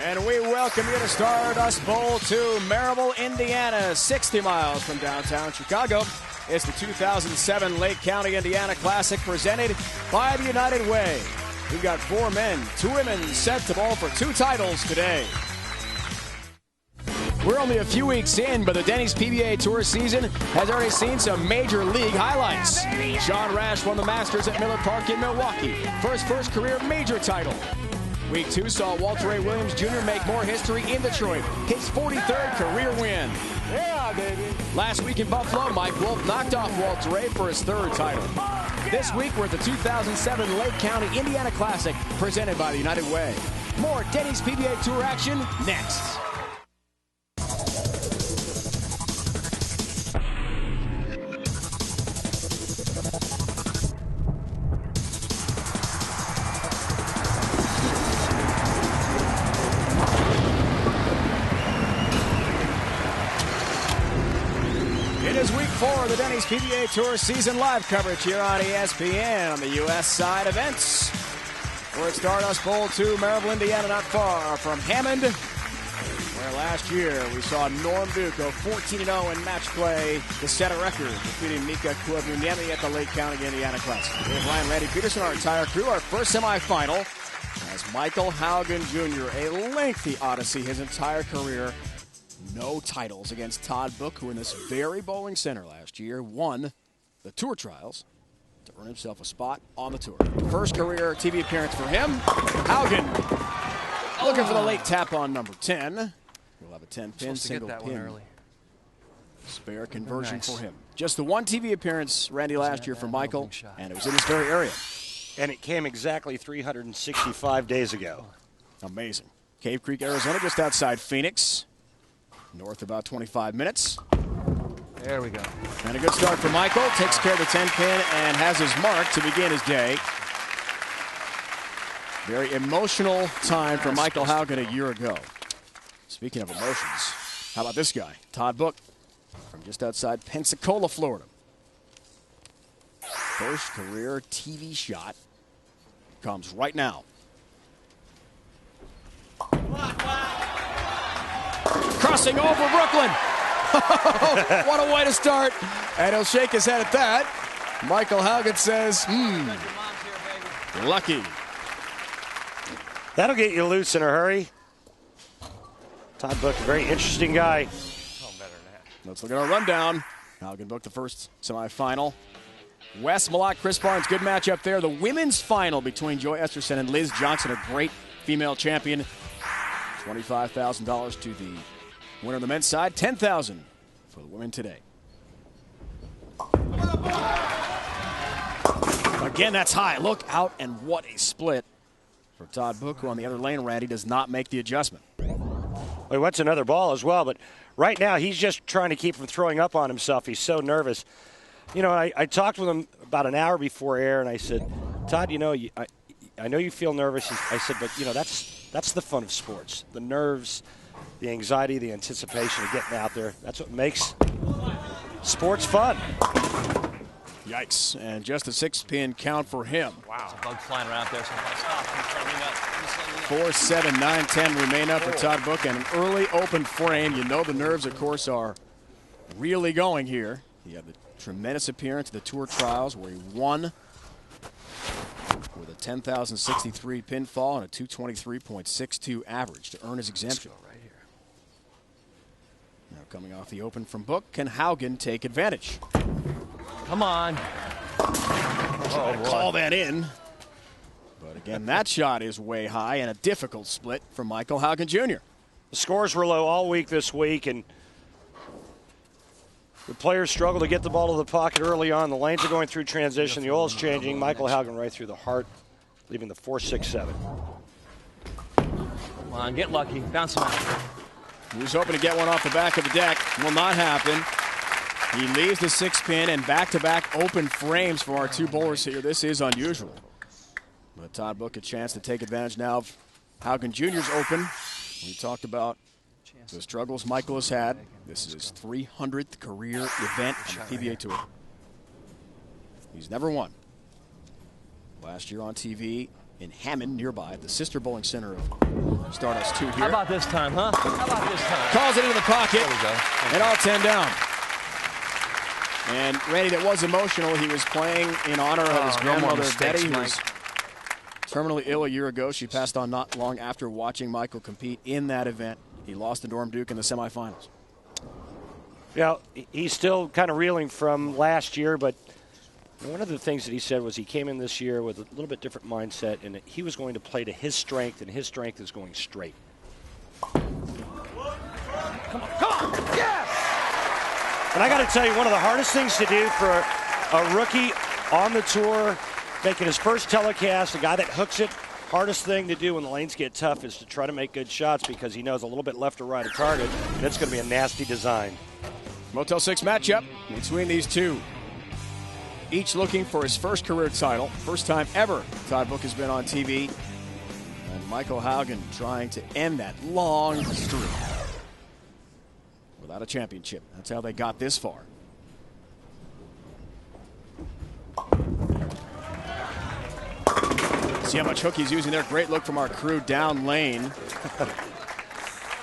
And we welcome you to Stardust Bowl II, Merrillville, Indiana, 60 miles from downtown Chicago. It's the 2007 Lake County, Indiana Classic presented by the United Way. We've got 4 men, 2 women set to bowl for 2 titles today. We're only a few weeks in, but the Denny's PBA Tour season has already seen some major league highlights. Sean Rash won the Masters at Miller Park in Milwaukee for his first career major title. Week 2 saw Walter Ray Williams Jr. make more history in Detroit, his 43rd career win. Yeah, baby. Last week in Buffalo, Mike Wolf knocked off Walter Ray for his 3rd title. This week, we're at the 2007 Lake County, Indiana Classic, presented by the United Way. More Denny's PBA Tour action next. It is week 4 of the Denny's PBA Tour season live coverage here on ESPN on the U.S. side events. We're at Stardust Bowl II, Merrillville, Indiana, not far from Hammond, where last year we saw Norm Duke go 14-0 in match play to set a record, defeating Mika Kuavunyemi at the Lake County, Indiana Classic. Dave Ryan, Randy Peterson, our entire crew, our first semifinal, as Michael Haugen Jr., a lengthy odyssey his entire career. No titles against Todd Book, who in this very bowling center last year won the Tour Trials to earn himself a spot on the tour. First career TV appearance for him. Haugen looking for the late tap on number 10. He'll have a 10-pin, single pin. Spare conversion for him. Just the one TV appearance, Randy, last year for Michael, and it was in this very area. And it came exactly 365 days ago. Amazing. Cave Creek, Arizona, just outside Phoenix. North about 25 minutes. There we go. And a good start for Michael. Takes care of the 10-pin and has his mark to begin his day. Very emotional time for Michael Haugen a year ago. Speaking of emotions, how about this guy? Todd Book from just outside Pensacola, Florida. First career TV shot comes right now. Crossing over Brooklyn. What a way to start. And he'll shake his head at that. Michael Haugen says, lucky. That'll get you loose in a hurry. Todd Book, a very interesting guy. Oh, better than that. Let's look at our rundown. Haugen booked the first semifinal. Wes, Malott, Chris Barnes, good matchup there. The women's final between Joy Esterson and Liz Johnson, a great female champion. $25,000 to the winner on the men's side, $10,000 for the women today. Again, that's high. Look out, and what a split for Todd Book, who on the other lane, Randy, does not make the adjustment. Well, he wants another ball as well, but right now he's just trying to keep from throwing up on himself. He's so nervous. You know, I talked with him about an hour before air, and I said, Todd, you know, I know you feel nervous. I said, but, you know, that's the fun of sports. The nerves, the anxiety, the anticipation of getting out there. That's what makes sports fun. Yikes. And just a 6-pin count for him. Wow. There's a bug flying around there. So stop. 4, 7, 9, 10 remain up for Todd Book. And an early open frame. You know the nerves, of course, are really going here. He had the tremendous appearance at the Tour Trials where he won with a 10,063 pinfall and a 223.62 average to earn his exemption. Right here. Now coming off the open from Book, can Haugen take advantage? Come on. Oh, call that in. But again, that shot is way high and a difficult split for Michael Haugen Jr. The scores were low all week this week, and the players struggle to get the ball to the pocket early on. The lanes are going through transition. The oil's changing. Michael Haugen right through the heart, leaving the 4-6-7. Come on, get lucky. Bounce him out. He was hoping to get one off the back of the deck. Will not happen. He leaves the 6-pin and back-to-back open frames for our 2 bowlers here. This is unusual. But Todd Book a chance to take advantage now of Haugen Jr.'s open. We talked about the struggles Michael has had. This is his 300th career event on the PBA Tour. He's never won. Last year on TV, in Hammond, nearby, at the sister bowling center of Stardust 2 here. How about this time, huh? How about this time? Calls it into the pocket. There we go. And all 10 down. And Randy, that was emotional. He was playing in honor of his grandmother, Betty, who was terminally ill a year ago. She passed on not long after watching Michael compete in that event. He lost to Norm Duke in the semifinals. Yeah, he's still kind of reeling from last year, but one of the things that he said was he came in this year with a little bit different mindset, and he was going to play to his strength, and his strength is going straight. Come on, yes! And I got to tell you, one of the hardest things to do for a rookie on the tour, making his first telecast, a guy that hooks it, hardest thing to do when the lanes get tough is to try to make good shots because he knows a little bit left or right of target, and it's going to be a nasty design. Motel 6 matchup between these two. Each looking for his first career title. First time ever Todd Book has been on TV. And Michael Haugen trying to end that long streak without a championship. That's how they got this far. See how much hook he's using there. Great look from our crew down lane.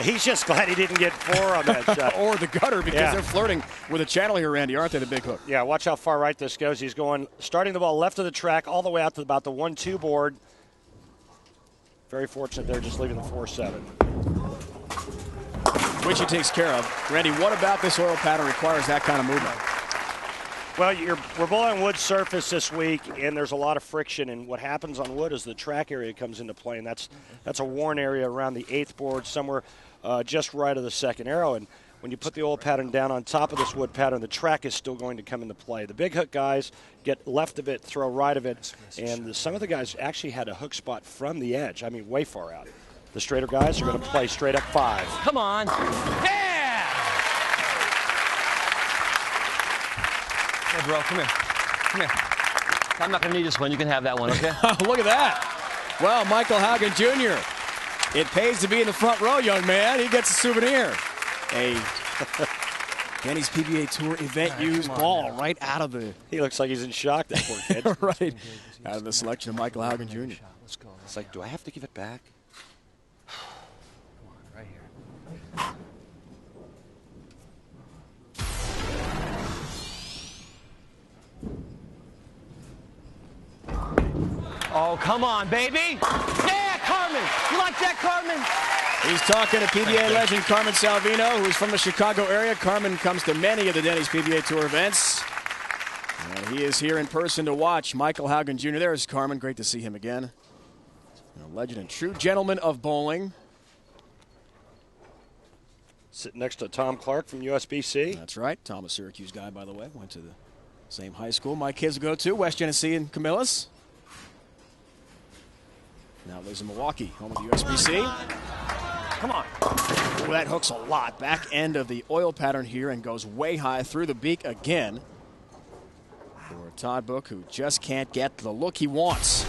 He's just glad he didn't get 4 on that shot. Or the gutter, because they're flirting with a channel here, Randy, aren't they, the big hook? Yeah, watch how far right this goes. He's going, starting the ball left of the track all the way out to about the 1-2 board. Very fortunate there, just leaving the 4-7. Which he takes care of. Randy, what about this oil pattern requires that kind of movement? Well, we're bowling wood surface this week, and there's a lot of friction. And what happens on wood is the track area comes into play, and that's a worn area around the 8th board, somewhere just right of the 2nd arrow. And when you put the oil pattern down on top of this wood pattern, the track is still going to come into play. The big hook guys get left of it, throw right of it, and some of the guys actually had a hook spot from the edge. I mean, way far out. The straighter guys are going to play straight up 5. Come on. Yeah! Hey, bro, come here. Come here. I'm not going to need this one. You can have that one, okay? Look at that. Well, Michael Haugen Jr., it pays to be in the front row, young man. He gets a souvenir. A Denny's PBA Tour event-used ball right out of the... He looks like he's in shock, that poor kid. Right. Out of the selection of Michael Haugen Jr. Let's go. It's like, do I have to give it back? Come on, right here. Oh, come on, baby. Yeah, Carmen. You like that, Carmen? He's talking to PBA legend Carmen Salvino, who's from the Chicago area. Carmen comes to many of the Denny's PBA Tour events. And he is here in person to watch Michael Haugen Jr. There's Carmen. Great to see him again. A legend and true gentleman of bowling. Sitting next to Tom Clark from USBC. That's right. Tom, a Syracuse guy, by the way. Went to the same high school my kids go to, West Genesee and Camillus. Now lives in Milwaukee, home of the USBC. Come on. Oh, that hooks a lot. Back end of the oil pattern here and goes way high through the beak again. For Todd Book, who just can't get the look he wants.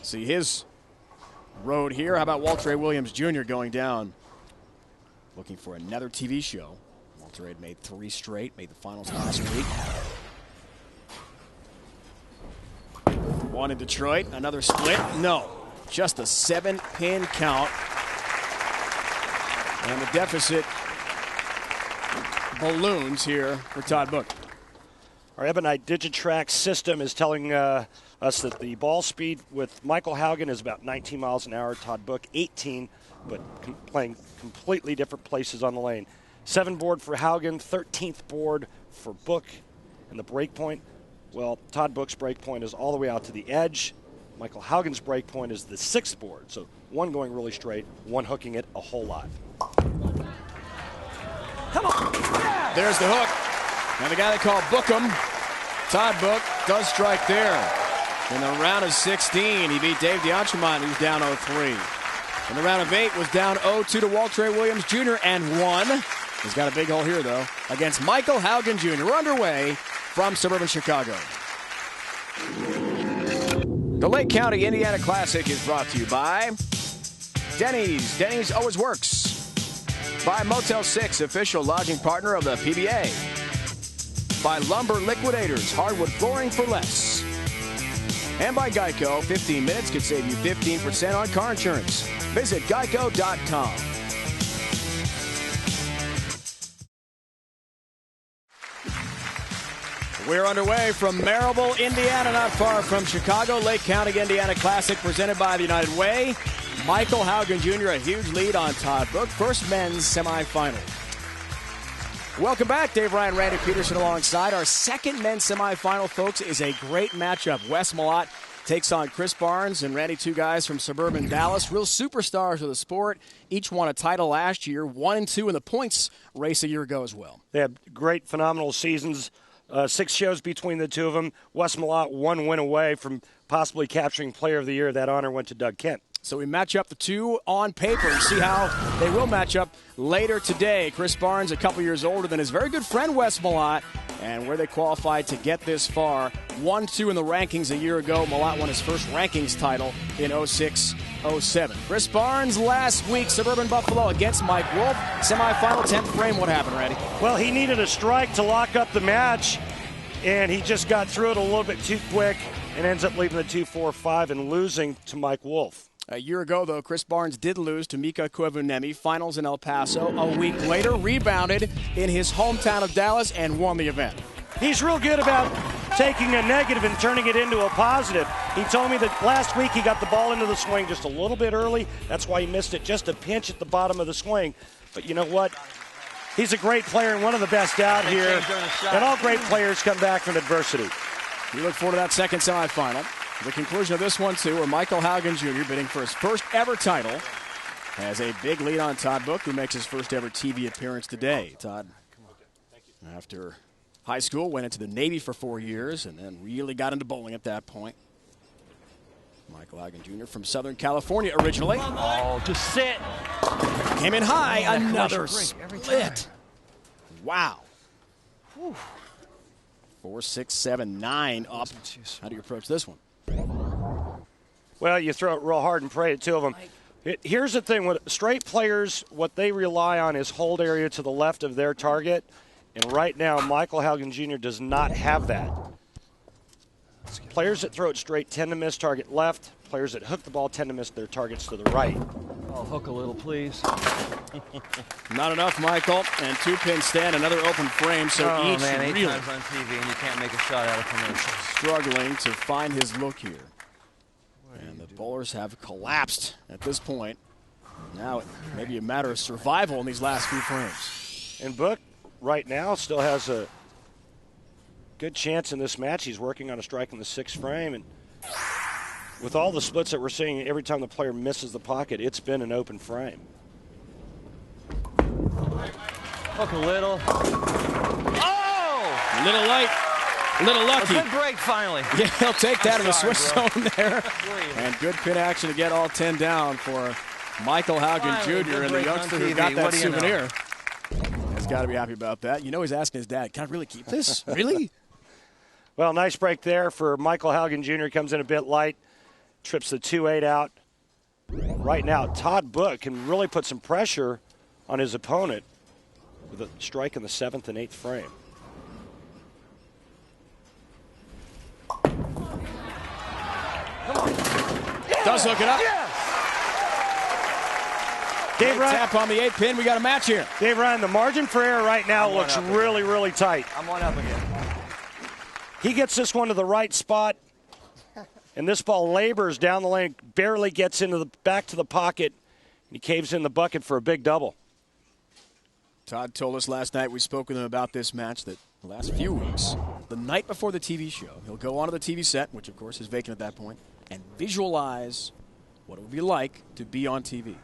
See his road here. How about Walter A. Williams Jr. going down? Looking for another TV show. Walter had made 3 straight, made the finals last week. 1 in Detroit, another split. No, just a 7-pin count. And the deficit balloons here for Todd Book. Our Ebonite Digitrack system is telling us that the ball speed with Michael Haugen is about 19 miles an hour, Todd Book 18, but playing completely different places on the lane. 7 board for Haugen, 13th board for Book, and the break point. Well, Todd Book's break point is all the way out to the edge. Michael Haugen's break point is the 6th board. So 1 going really straight, 1 hooking it a whole lot. Come on. Yeah. There's the hook. And the guy they call Bookham, Todd Book, does strike there. In the round of 16, he beat Dave DeAntremont, who's down 0-3. In the round of 8, was down 0-2 to Walter A. Williams Jr. and won. He's got a big hole here, though, against Michael Haugen Jr. We're underway from suburban Chicago. The Lake County Indiana Classic is brought to you by Denny's. Denny's always works. By Motel 6, official lodging partner of the PBA. By Lumber Liquidators, hardwood flooring for less. And by Geico, 15 minutes could save you 15% on car insurance. Visit geico.com. We're underway from Merrillville, Indiana, not far from Chicago. Lake County, Indiana Classic presented by the United Way. Michael Haugen Jr. a huge lead on Todd Book. First men's semifinal. Welcome back. Dave Ryan, Randy Peterson alongside. Our second men's semifinal, folks, is a great matchup. Wes Malott takes on Chris Barnes and Randy, two guys from suburban Dallas. Real superstars of the sport. Each won a title last year, 1 and 2 in the points race a year ago as well. They have great, phenomenal seasons. 6 shows between the two of them. Wes Malott 1 win away from possibly capturing Player of the Year. That honor went to Doug Kent. So we match up the two on paper and see how they will match up later today. Chris Barnes, a couple years older than his very good friend Wes Malott, and where they qualified to get this far. 1-2 in the rankings a year ago. Malott won his first rankings title in 06-07. Chris Barnes last week, suburban Buffalo against Mike Wolf. Semifinal 10th frame. What happened, Randy? Well, he needed a strike to lock up the match, and he just got through it a little bit too quick and ends up leaving the 2-4-5 and losing to Mike Wolf. A year ago, though, Chris Barnes did lose to Mika Koivuniemi, finals in El Paso. A week later, rebounded in his hometown of Dallas and won the event. He's real good about taking a negative and turning it into a positive. He told me that last week he got the ball into the swing just a little bit early. That's why he missed it, just a pinch at the bottom of the swing. But you know what? He's a great player and one of the best out here. And all great players come back from adversity. We look forward to that second semifinal. The conclusion of this one, too, where Michael Haugen Jr., bidding for his first ever title, has a big lead on Todd Book, who makes his first ever TV appearance today. Todd, after high school, went into the Navy for 4 years and then really got into bowling at that point. Michael Haugen Jr. from Southern California originally. Oh, just sit. Came in high, another split. Wow. 4, 6, 7, 9 up. How do you approach this one? Well, you throw it real hard and pray to two of them. Here's the thing. With straight players, what they rely on is hold area to the left of their target. And right now, Michael Haugen Jr. does not have that. Players that throw it straight tend to miss target left. Players that hook the ball tend to miss their targets to the right. Oh, hook a little, please. Not enough, Michael. And 2-pin stand, another open frame. So each man, 8 really times on TV and you can't make a shot out of commercial. struggling to find his look here. And the bowlers have collapsed at this point. Now it may be a matter of survival in these last few frames. And Book right now still has a good chance in this match. He's working on a strike in the 6th frame. And with all the splits that we're seeing, every time the player misses the pocket, it's been an open frame. Hook a little. Oh! Little light, little lucky. A good break finally. Yeah, he'll take that in the Swiss zone there. And good pin action to get all 10 down for Michael Haugen Jr. and the youngster who got that souvenir. He's got to be happy about that. You know, he's asking his dad, can I really keep this? Really? Well, nice break there for Michael Haugen Jr. Comes in a bit light, trips the 2-8 out. Right now, Todd Book can really put some pressure on his opponent with a strike in the 7th and 8th frame. Does hook it up. Yes! Dave Ryan, Tap on the 8-pin. We got a match here. Dave Ryan, the margin for error right now looks really, really tight. I'm one up again. He gets this one to the right spot, and this ball labors down the lane, barely gets into the back to the pocket, and he caves in the bucket for a big double. Todd told us last night, we spoke with him about this match, that the last few weeks, the night before the TV show, he'll go onto the TV set, which of course is vacant at that point, and visualize what it would be like to be on TV.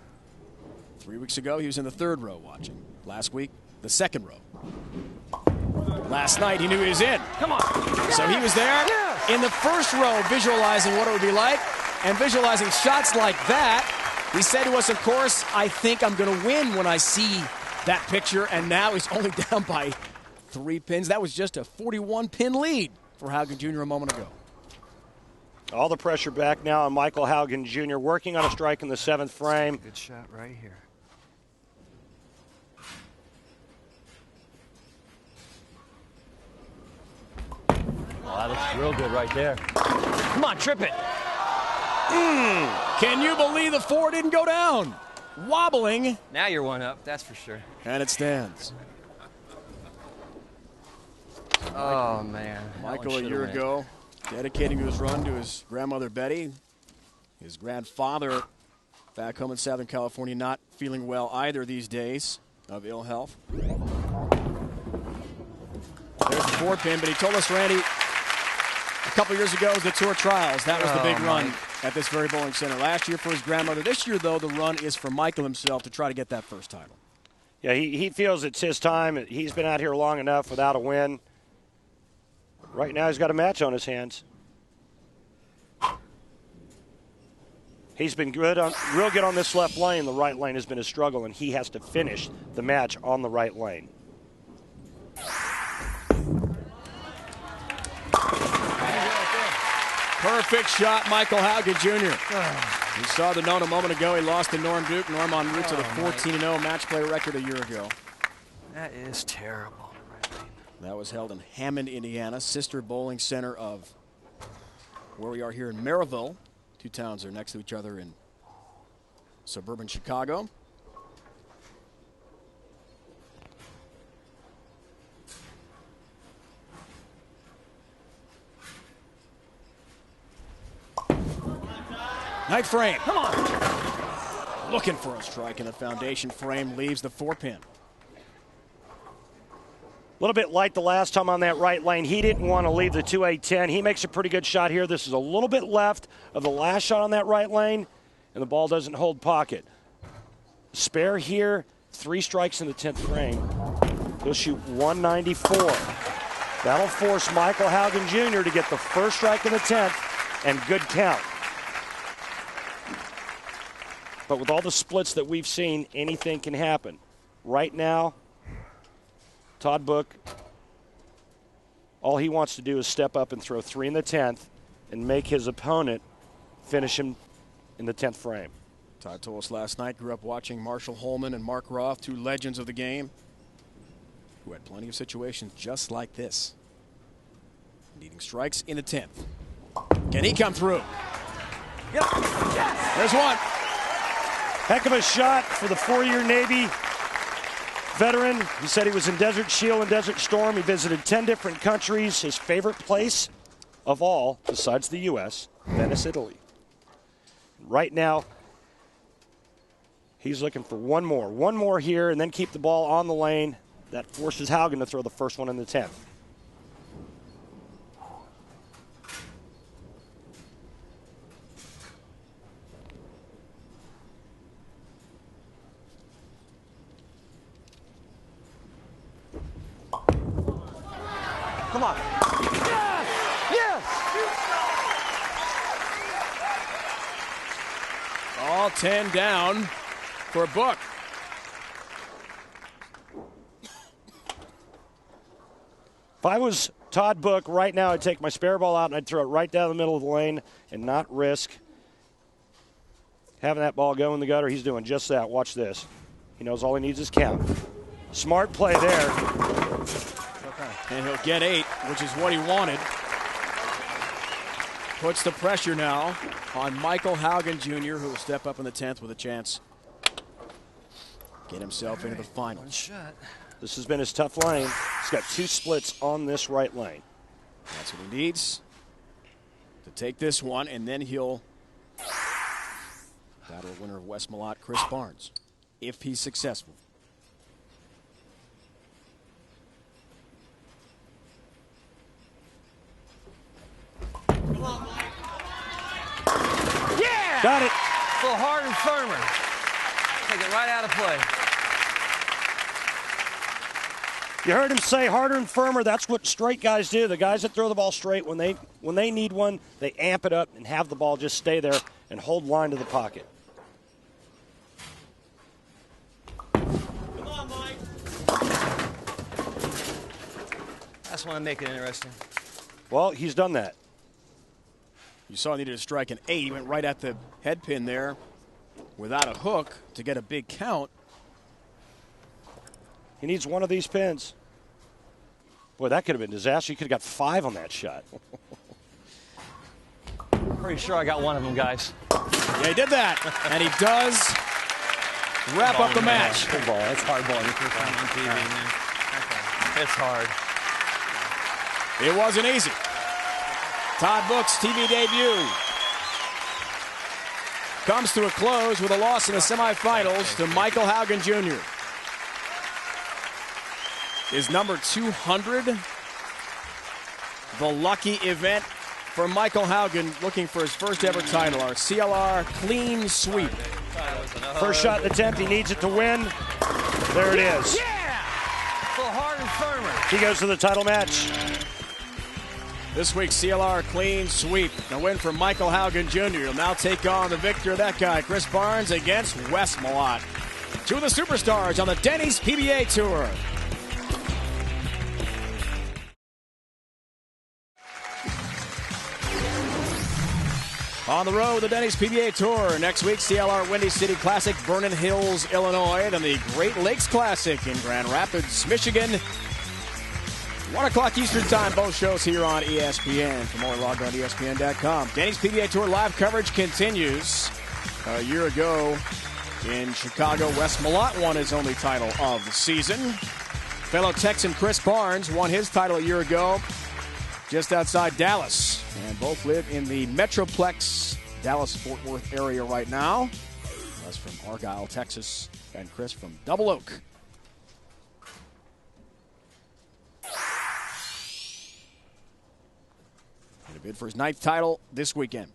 3 weeks ago, he was in the 3rd row watching. Last week, the 2nd row. Last night, he knew he was in. Come on. So he was there in the 1st row visualizing what it would be like and visualizing shots like that. He said to us, of course, I think I'm going to win when I see that picture. And now he's only down by 3 pins. That was just a 41-pin lead for Haugen Jr. a moment ago. All the pressure back now on Michael Haugen Jr. working on a strike in the 7th frame. Good shot right here. Oh, that looks real good right there. Come on, trip it. Can you believe the 4 didn't go down? Wobbling. Now you're one up, that's for sure. And it stands. Oh, man. Michael, a year ago, dedicating his run to his grandmother, Betty. His grandfather, back home in Southern California, not feeling well either these days of ill health. There's the 4-pin, but he told us, Randy, a couple years ago was the Tour Trials. That was the big run at this very bowling center. Last year for his grandmother. This year, though, the run is for Michael himself to try to get that first title. Yeah, he feels it's his time. He's been out here long enough without a win. Right now he's got a match on his hands. He's been real good on this left lane. The right lane has been a struggle, and he has to finish the match on the right lane. Perfect shot, Michael Haugen Jr. We saw the note a moment ago. He lost to Norm Duke. Norm en route to the 14-0 match play record a year ago. That is terrible. That was held in Hammond, Indiana, sister bowling center of where we are here in Merrillville. Two towns are next to each other in suburban Chicago. Ninth frame. Come on. Looking for a strike, and the foundation frame leaves the 4-pin. A little bit like the last time on that right lane. He didn't want to leave the 2-8-10. He makes a pretty good shot here. This is a little bit left of the last shot on that right lane, and the ball doesn't hold pocket. Spare here, 3 strikes in the 10th frame. He'll shoot 194. That'll force Michael Haugen Jr. to get the first strike in the 10th and good count. But with all the splits that we've seen, anything can happen. Right now, Todd Book, all he wants to do is step up and throw 3 in the 10th and make his opponent finish him in the 10th frame. Todd told us last night, grew up watching Marshall Holman and Mark Roth, 2 legends of the game, who had plenty of situations just like this. Needing strikes in the 10th. Can he come through? Yep. Yes. There's one. Heck of a shot for the 4-year Navy veteran. He said he was in Desert Shield and Desert Storm. He visited 10 different countries. His favorite place of all, besides the U.S., Venice, Italy. Right now, he's looking for one more here, and then keep the ball on the lane. That forces Haugen to throw the first one in the 10th. Come on. Yes! Yes! All 10 down for Book. If I was Todd Book right now, I'd take my spare ball out and I'd throw it right down the middle of the lane and not risk having that ball go in the gutter. He's doing just that. Watch this. He knows all he needs is count. Smart play there. And he'll get 8, which is what he wanted. Puts the pressure now on Michael Haugen Jr., who will step up in the 10th with a chance. Get himself into the final. One shot. This has been his tough lane. He's got 2 splits on this right lane. That's what he needs to take this one, and then he'll battle a winner of West Malott, Chris Barnes, if he's successful. Yeah! Got it. A little hard and firmer. Take it right out of play. You heard him say harder and firmer. That's what straight guys do. The guys that throw the ball straight, when they need one, they amp it up and have the ball just stay there and hold line to the pocket. Come on, Mike. That's want to make it interesting. Well, he's done that. You saw he needed to strike an 8. He went right at the head pin there without a hook to get a big count. He needs one of these pins. Boy, that could have been disaster. You could have got 5 on that shot. Pretty sure I got one of them, guys. Yeah, he did that. And he does wrap up the match. Good ball. It's hard ball. It's hard. It wasn't easy. Todd Book's TV debut comes to a close with a loss in the semifinals to Michael Haugen Jr. Is number 200 the lucky event for Michael Haugen, looking for his first ever title, our CLR clean sweep. First shot in the attempt, he needs it to win. There it is. Yeah! A little hard and firmer. He goes to the title match. This week's CLR clean sweep. A win for Michael Haugen Jr. He'll now take on the victor of that guy, Chris Barnes, against Wes Malott. Two of the superstars on the Denny's PBA Tour. On the road, the Denny's PBA Tour. Next week, CLR Windy City Classic, Vernon Hills, Illinois. Then the Great Lakes Classic in Grand Rapids, Michigan. 1 o'clock Eastern Time, both shows here on ESPN. For more, log on to ESPN.com. Denny's PBA Tour live coverage continues. A year ago in Chicago, Wes Malott won his only title of the season. Fellow Texan Chris Barnes won his title a year ago just outside Dallas. And both live in the Metroplex, Dallas-Fort Worth area right now. Wes from Argyle, Texas, and Chris from Double Oak. And a bid for his 9th title this weekend.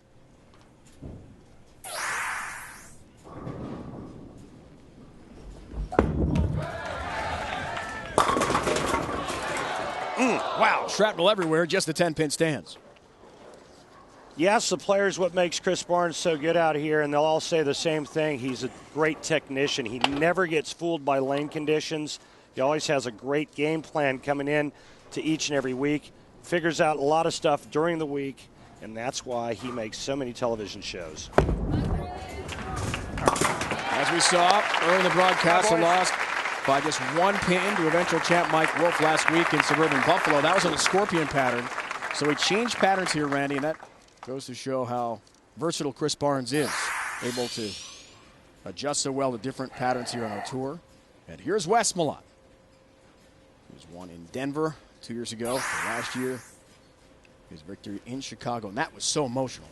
Wow, shrapnel everywhere, just the 10-pin stands. Yes, the players what makes Chris Barnes so good out here, and they'll all say the same thing. He's a great technician. He never gets fooled by lane conditions. He always has a great game plan coming in to each and every week. Figures out a lot of stuff during the week, and that's why he makes so many television shows. As we saw early in the broadcast, a loss by just 1 pin to eventual champ Mike Wolf last week in suburban Buffalo. That was on a scorpion pattern. So he changed patterns here, Randy, and that goes to show how versatile Chris Barnes is, able to adjust so well to different patterns here on our tour. And here's Wes Malott, who's won in Denver 2 years ago. Last year, his victory in Chicago, and that was so emotional.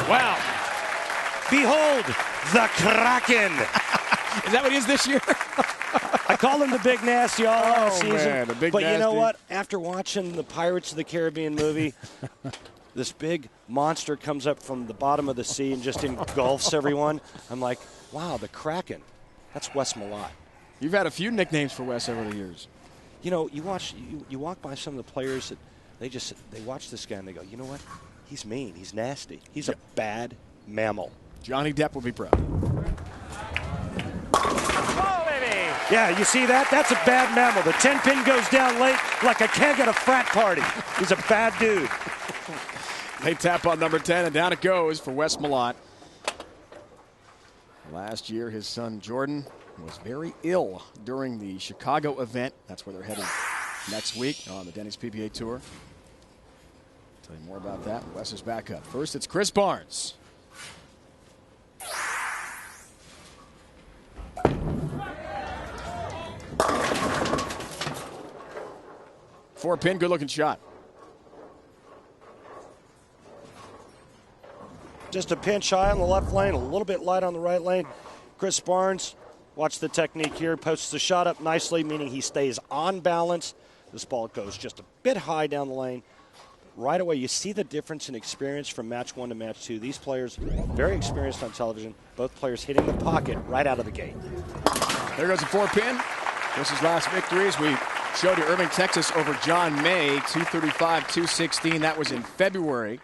Wow. Behold, the Kraken. Is that what he is this year? I call him the Big Nasty all last season. Man, the Big but Nasty. You know what? After watching the Pirates of the Caribbean movie, this big monster comes up from the bottom of the sea and just engulfs everyone. I'm like, wow, the Kraken. That's Wes Malott. You've had a few nicknames for Wes over the years. You know, you walk by some of the players that they watch this guy and they go, you know what? He's mean. He's nasty. He's a bad mammal. Johnny Depp would be proud. Yeah, you see that? That's a bad mammal. The 10-pin goes down late like a keg at a frat party. He's a bad dude. They tap on number 10, and down it goes for Wes Malott. Last year, his son Jordan was very ill during the Chicago event. That's where they're headed next week on the Denny's PBA Tour. Tell you more about that. Wes is back up. First, it's Chris Barnes. Four-pin, good-looking shot. Just a pinch high on the left lane, a little bit light on the right lane. Chris Barnes, watch the technique here, posts the shot up nicely, meaning he stays on balance. This ball goes just a bit high down the lane. Right away, you see the difference in experience from match 1 to match 2. These players, very experienced on television, both players hitting the pocket right out of the gate. There goes a 4-pin. This is last victories. We showed you Irving, Texas over John May, 235-216. That was in February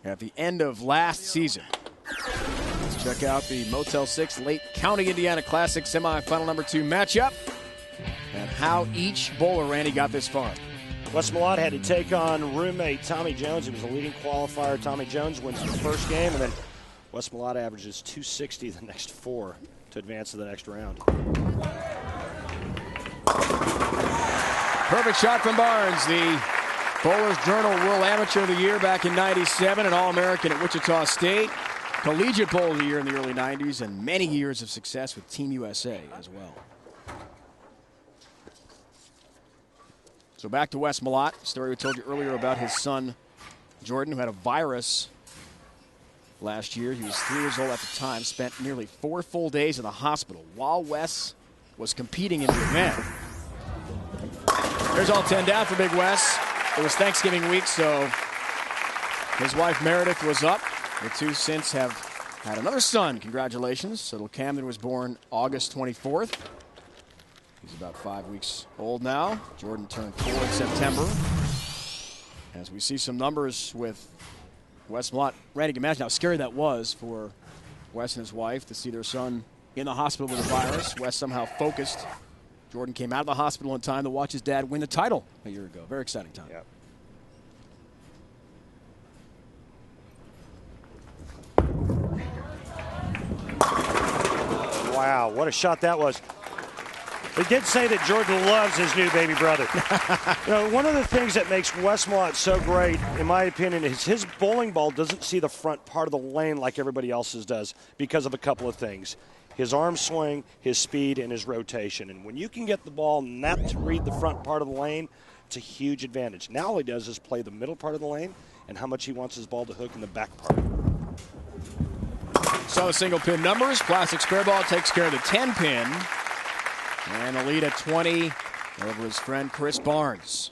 at the end of last season. Let's check out the Motel 6 Lake County, Indiana Classic semifinal number 2 matchup and how each bowler, Randy, got this far. Wes Malott had to take on roommate Tommy Jones. He was a leading qualifier. Tommy Jones wins the first game, and then Wes Malott averages 260 the next 4 to advance to the next round. Perfect shot from Barnes, the Bowler's Journal World Amateur of the Year back in '97, an All-American at Wichita State, Collegiate Bowl of the Year in the early '90s, and many years of success with Team USA as well. So back to Wes Malott, story we told you earlier about his son, Jordan, who had a virus last year. He was 3 years old at the time, spent nearly 4 full days in the hospital while Wes was competing in the event. There's all 10 down for Big Wes. It was Thanksgiving week, so his wife Meredith was up. The two since have had another son. Congratulations. Little Camden was born August 24th. He's about 5 weeks old now. Jordan turned 4 in September. As we see some numbers with Wes Malott. Randy, you can imagine how scary that was for Wes and his wife to see their son in the hospital with a virus. Wes somehow focused. Jordan came out of the hospital in time to watch his dad win the title a year ago. Very exciting time. Yep. Wow, what a shot that was. They did say that Jordan loves his new baby brother. You know, one of the things that makes Wes Malott so great, in my opinion, is his bowling ball doesn't see the front part of the lane like everybody else's does because of a couple of things. His arm swing, his speed, and his rotation. And when you can get the ball not to read the front part of the lane, it's a huge advantage. Now all he does is play the middle part of the lane and how much he wants his ball to hook in the back part. So the single pin numbers. Plastic spare ball takes care of the 10 pin. And a lead at 20 over his friend Chris Barnes.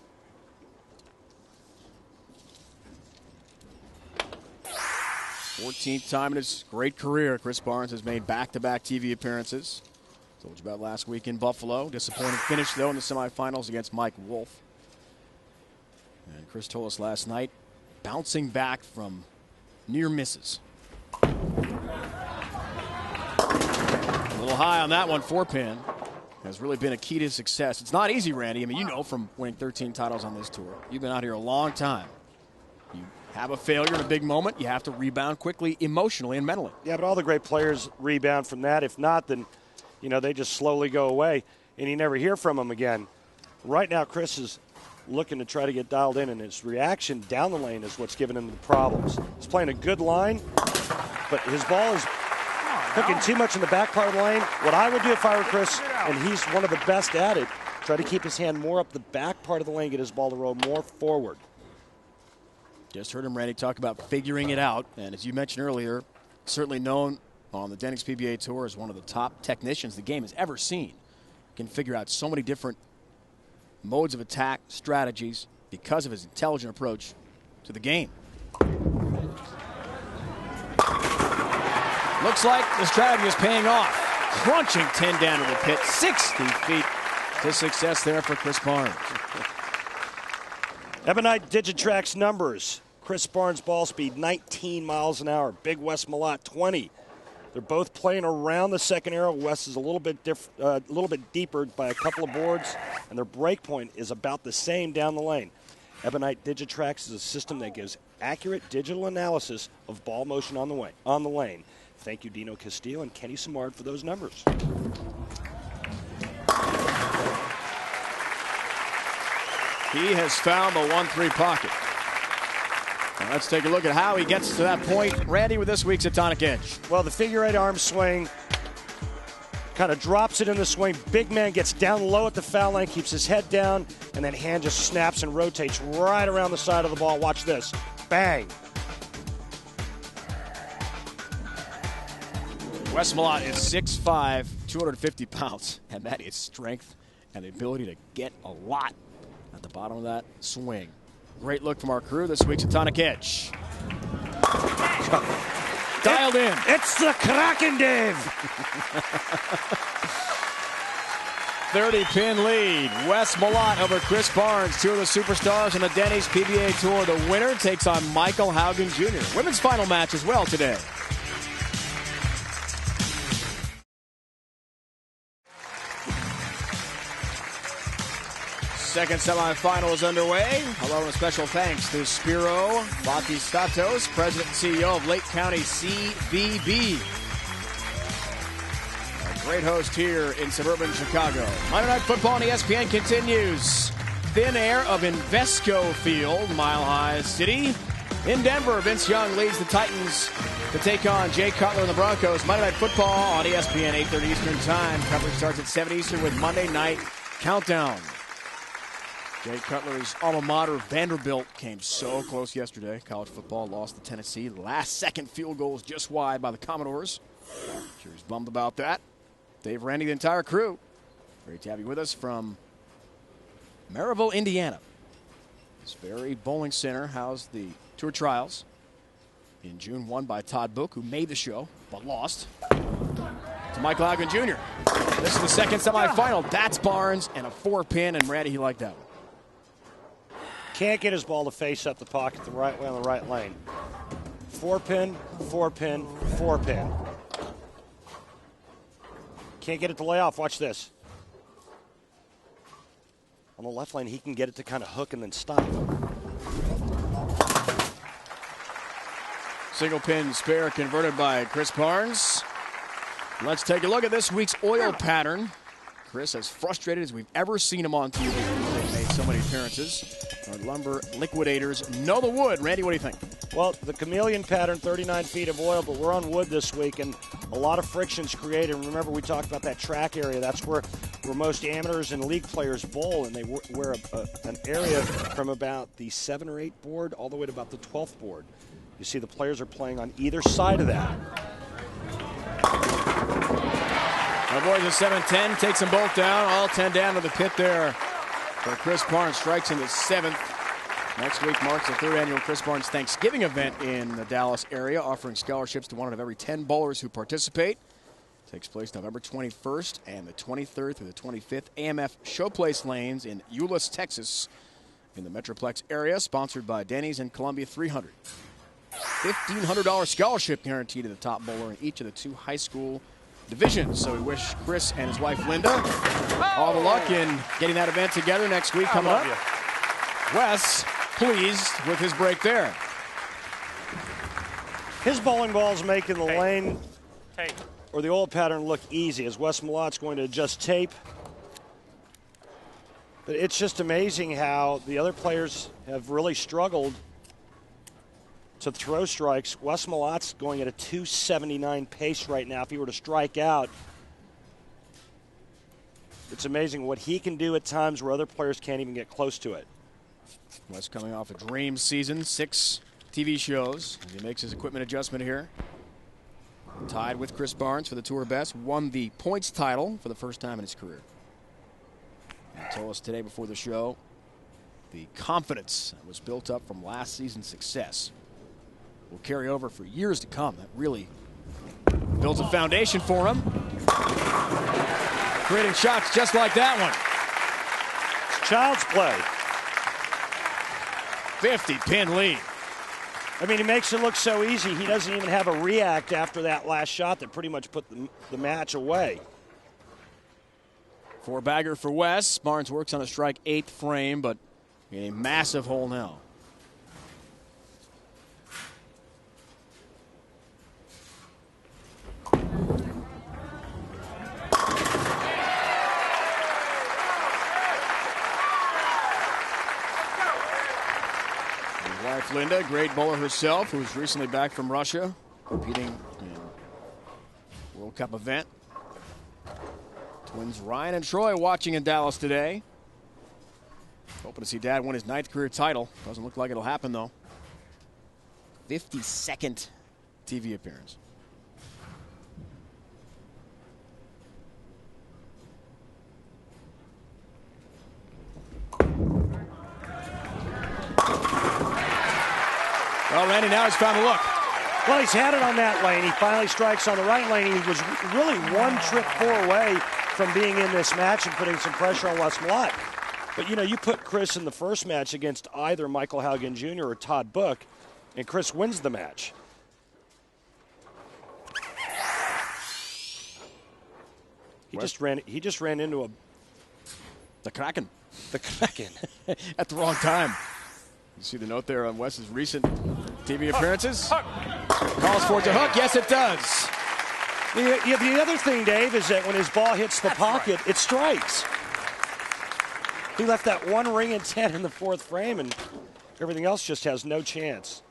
"14th time in his great career, Chris Barnes has made back-to-back TV appearances. Told you about last week in Buffalo. Disappointing finish, though, in the semifinals against Mike Wolf. And Chris told us last night, bouncing back from near misses. A little high on that one, 4-pin. Has really been a key to success. It's not easy, Randy. I mean, you know from winning 13 titles on this tour. You've been out here a long time. You have a failure in a big moment, you have to rebound quickly emotionally and mentally. Yeah, but all the great players rebound from that. If not, then, you know, they just slowly go away, and you never hear from them again. Right now, Chris is looking to try to get dialed in, and his reaction down the lane is what's giving him the problems. He's playing a good line, but his ball is hooking too much in the back part of the lane. What I would do if I were Chris, and he's one of the best at it, try to keep his hand more up the back part of the lane, get his ball to roll more forward. Just heard him, Randy, talk about figuring it out. And as you mentioned earlier, certainly known on the Denny's PBA Tour as one of the top technicians the game has ever seen. Can figure out so many different modes of attack, strategies, because of his intelligent approach to the game. Looks like the strategy is paying off. Crunching 10 down to the pit, 60 feet to success there for Chris Barnes. Ebonite Digitrax numbers. Chris Barnes ball speed 19 miles an hour. Big Wes Malott 20. They're both playing around the second arrow. Wes is a little bit deeper by a couple of boards, and their break point is about the same down the lane. Ebonite Digitrax is a system that gives accurate digital analysis of ball motion on the lane. Thank you, Dino Castillo and Kenny Simard, for those numbers. He has found the 1-3 pocket. Now let's take a look at how he gets to that point, Randy, with this week's Atonic Edge. Well, the figure eight arm swing kind of drops it in the swing. Big man gets down low at the foul line, keeps his head down, and then hand just snaps and rotates right around the side of the ball. Watch this. Bang. Wes Malott is 6'5", 250 pounds, and that is strength and the ability to get a lot at the bottom of that swing. Great look from our crew. This week's Atonic Edge. Dialed in. It's the Kraken, Dave. 30-pin lead. Wes Malott over Chris Barnes, two of the superstars on the Denny's PBA Tour. The winner takes on Michael Haugen Jr. Women's final match as well today. Second semifinal is underway. Hello and a special thanks to Spiro Batistatos, President and CEO of Lake County CBB. A great host here in suburban Chicago. Monday Night Football on ESPN continues. thin air of Invesco Field, Mile High City. In Denver, Vince Young leads the Titans to take on Jay Cutler and the Broncos. Monday Night Football on ESPN, 8:30 Eastern Time. Coverage starts at 7 Eastern with Monday Night Countdown. Jay Cutler's alma mater, Vanderbilt, came so close yesterday. College football lost to Tennessee. Last-second field goals just wide by the Commodores. Sure he's bummed about that. Dave, Randy, the entire crew. Great to have you with us from Merrillville, Indiana. Sperry Bowling Center housed the Tour Trials in June, won by Todd Book, who made the show but lost to Michael Haugen Jr. This is the second semifinal. That's Barnes and a 4-pin, and Randy, he liked that one. Can't get his ball to face up the pocket the right way on the right lane. 4-pin, 4-pin, 4-pin. Can't get it to lay off. Watch this. On the left lane, he can get it to kind of hook and then stop. Single pin spare converted by Chris Barnes. Let's take a look at this week's oil pattern. Chris, as frustrated as we've ever seen him on TV. They've made so many appearances. Our lumber liquidators know the wood. Randy, what do you think? Well, the chameleon pattern, 39 feet of oil, but we're on wood this week, and a lot of friction's created. And remember, we talked about that track area. That's where most amateurs and league players bowl, and they wear an area from about the 7 or 8 board all the way to about the 12th board. You see the players are playing on either side of that. Our boys at 7-10, takes them both down, all 10 down to the pit there for Chris Barnes. Strikes in the 7th. Next week marks the 3rd annual Chris Barnes Thanksgiving event in the Dallas area, offering scholarships to 1 out of every 10 bowlers who participate. Takes place November 21st and the 23rd through the 25th. AMF Showplace Lanes in Euless, Texas, in the Metroplex area, sponsored by Denny's and Columbia 300. $1,500 scholarship guaranteed to the top bowler in each of the 2 high school divisions. So we wish Chris and his wife Linda all the luck in getting that event together next week coming up. Wes, pleased with his break there. His bowling ball's making the lane or the oil pattern look easy as Wes Malott's going to adjust tape. But it's just amazing how the other players have really struggled to throw strikes. Wes Malott's going at a 279 pace right now. If he were to strike out, it's amazing what he can do at times where other players can't even get close to it. Wes coming off a dream season, 6 TV shows. He makes his equipment adjustment here. Tied with Chris Barnes for the Tour Best. Won the points title for the first time in his career. He told us today before the show the confidence that was built up from last season's success will carry over for years to come. That really builds a foundation for him. Creating shots just like that one. It's child's play. 50-pin lead. I mean, he makes it look so easy. He doesn't even have a react after that last shot that pretty much put the match away. 4-bagger for Wes. Barnes works on a strike 8th frame, but in a massive hole now. Wife Linda, great bowler herself, who's recently back from Russia, competing in a World Cup event. Twins Ryan and Troy watching in Dallas today. Hoping to see Dad win his 9th career title. Doesn't look like it'll happen, though. 52nd TV appearance. Well, Randy, now he's found the look. Well, he's had it on that lane. He finally strikes on the right lane. He was really 1 trip 4 away from being in this match and putting some pressure on Wes Malott. But, you know, you put Chris in the first match against either Michael Haugen Jr. or Todd Book, and Chris wins the match. He just ran into the Kraken. The Kraken. At the wrong time. You see the note there on Wes's recent TV appearances? Calls for it to hook. Yes, it does. The other thing, Dave, is that when his ball hits the pocket, it strikes. He left that one ring in 10 in the fourth frame, and everything else just has no chance.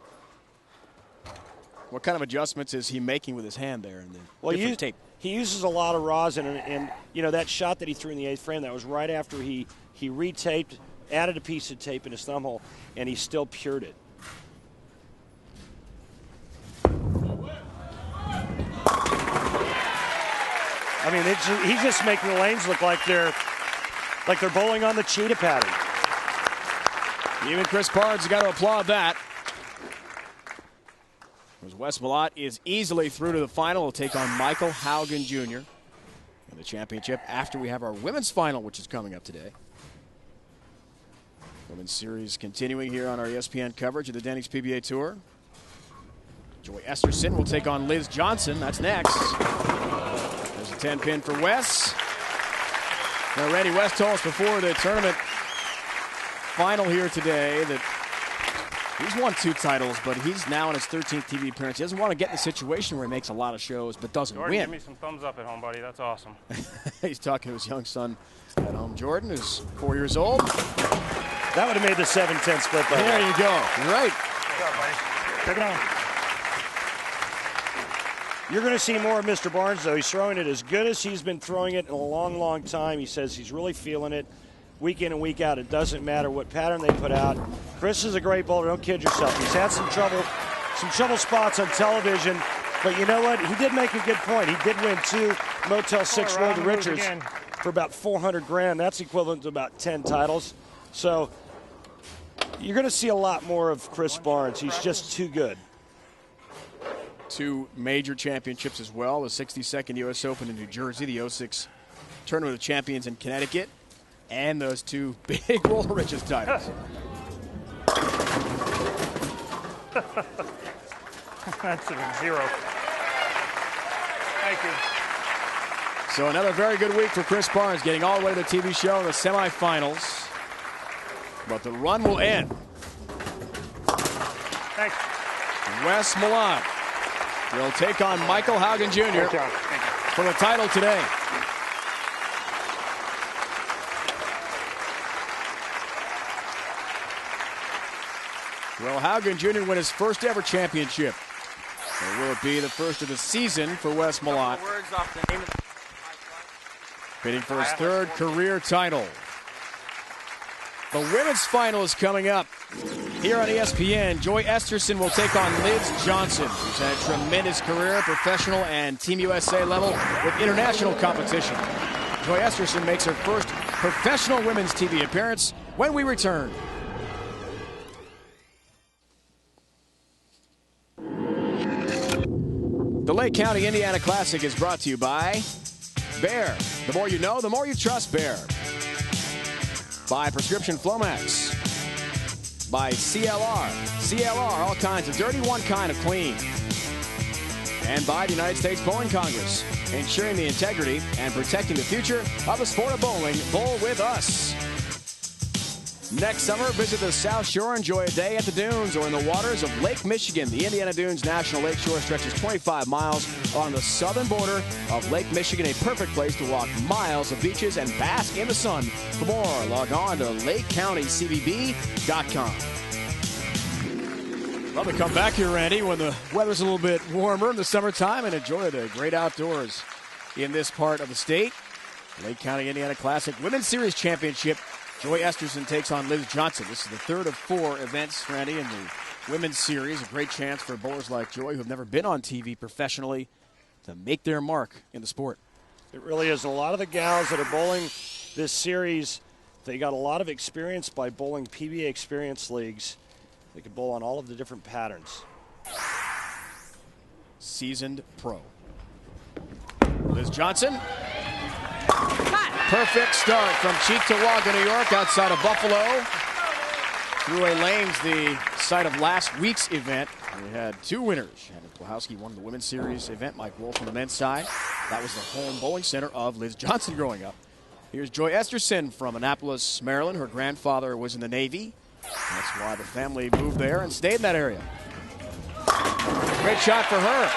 What kind of adjustments is he making with his hand there in the well, tape? He uses a lot of rosin, and you know that shot that he threw in the eighth frame, that was right after he retaped, added a piece of tape in his thumb hole, and he still pured it. I mean, he's just making the lanes look like they're bowling on the cheetah pattern. Even Chris Barnes has got to applaud that. As Wes Malott is easily through to the final. He'll take on Michael Haugen Jr. in the championship after we have our women's final, which is coming up today. Women's series continuing here on our ESPN coverage of the Denny's PBA Tour. Joy Esterson will take on Liz Johnson. That's next. There's a 10-pin for Wes. Now, Randy, Wes told us before the tournament final here today that he's won 2 titles, but he's now in his 13th TV appearance. He doesn't want to get in a situation where he makes a lot of shows but doesn't Jordan, win. Give me some thumbs up at home, buddy. That's awesome. He's talking to his young son at home, Jordan, who's 4 years old. That would have made the 7-10 split. There you go. You're right. Good job, buddy. Take it on. You're going to see more of Mr. Barnes, though. He's throwing it as good as he's been throwing it in a long, long time. He says he's really feeling it week in and week out. It doesn't matter what pattern they put out. Chris is a great bowler. Don't kid yourself. He's had some trouble spots on television. But you know what? He did make a good point. He did win 2 Motel 6 Road to Richards for about $400 grand. That's equivalent to about 10 titles. So you're going to see a lot more of Chris Barnes. He's just too good. 2 major championships as well. The 62nd U.S. Open in New Jersey, the 06 Tournament of Champions in Connecticut, and those 2 big Roll to Riches titles. That's a 0. Thank you. So another very good week for Chris Barnes, getting all the way to the TV show in the semifinals. But the run will end. Thanks. Wes Malott will take on Michael Haugen Jr. for the title today. Will Haugen Jr. win his first ever championship? Or will it be the first of the season for Wes Malott? Bidding for his 3rd career title. The women's final is coming up. Here on ESPN, Joy Esterson will take on Liz Johnson, who's had a tremendous career, professional and Team USA level with international competition. Joy Esterson makes her first professional women's TV appearance when we return. The Lake County, Indiana Classic is brought to you by Bear. The more you know, the more you trust Bear. By Prescription Flomax. By CLR. CLR, all kinds of dirty, one kind of clean. And by the United States Bowling Congress, ensuring the integrity and protecting the future of the sport of bowling. Bowl with us. Next summer, visit the South Shore, enjoy a day at the dunes or in the waters of Lake Michigan. The Indiana Dunes National Lake Shore stretches 25 miles on the southern border of Lake Michigan, a perfect place to walk miles of beaches and bask in the sun. For more, log on to LakeCountyCBB.com. Love to come back here, Randy, when the weather's a little bit warmer in the summertime and enjoy the great outdoors in this part of the state. Lake County, Indiana Classic Women's Series Championship. Joy Esterson takes on Liz Johnson. This is the 3rd of 4 events, Randy, in the Women's Series. A great chance for bowlers like Joy, who have never been on TV professionally, to make their mark in the sport. It really is. And a lot of the gals that are bowling this series, they got a lot of experience by bowling PBA Experience Leagues. They could bowl on all of the different patterns. Seasoned pro. Liz Johnson. Perfect start from Cheektowaga, New York, outside of Buffalo. Thruway Lanes, the site of last week's event. We had 2 winners. Hannah Plahowski won the Women's Series event. Mike Wolf on the men's side. That was the home bowling center of Liz Johnson growing up. Here's Joy Esterson from Annapolis, Maryland. Her grandfather was in the Navy. That's why the family moved there and stayed in that area. Great shot for her.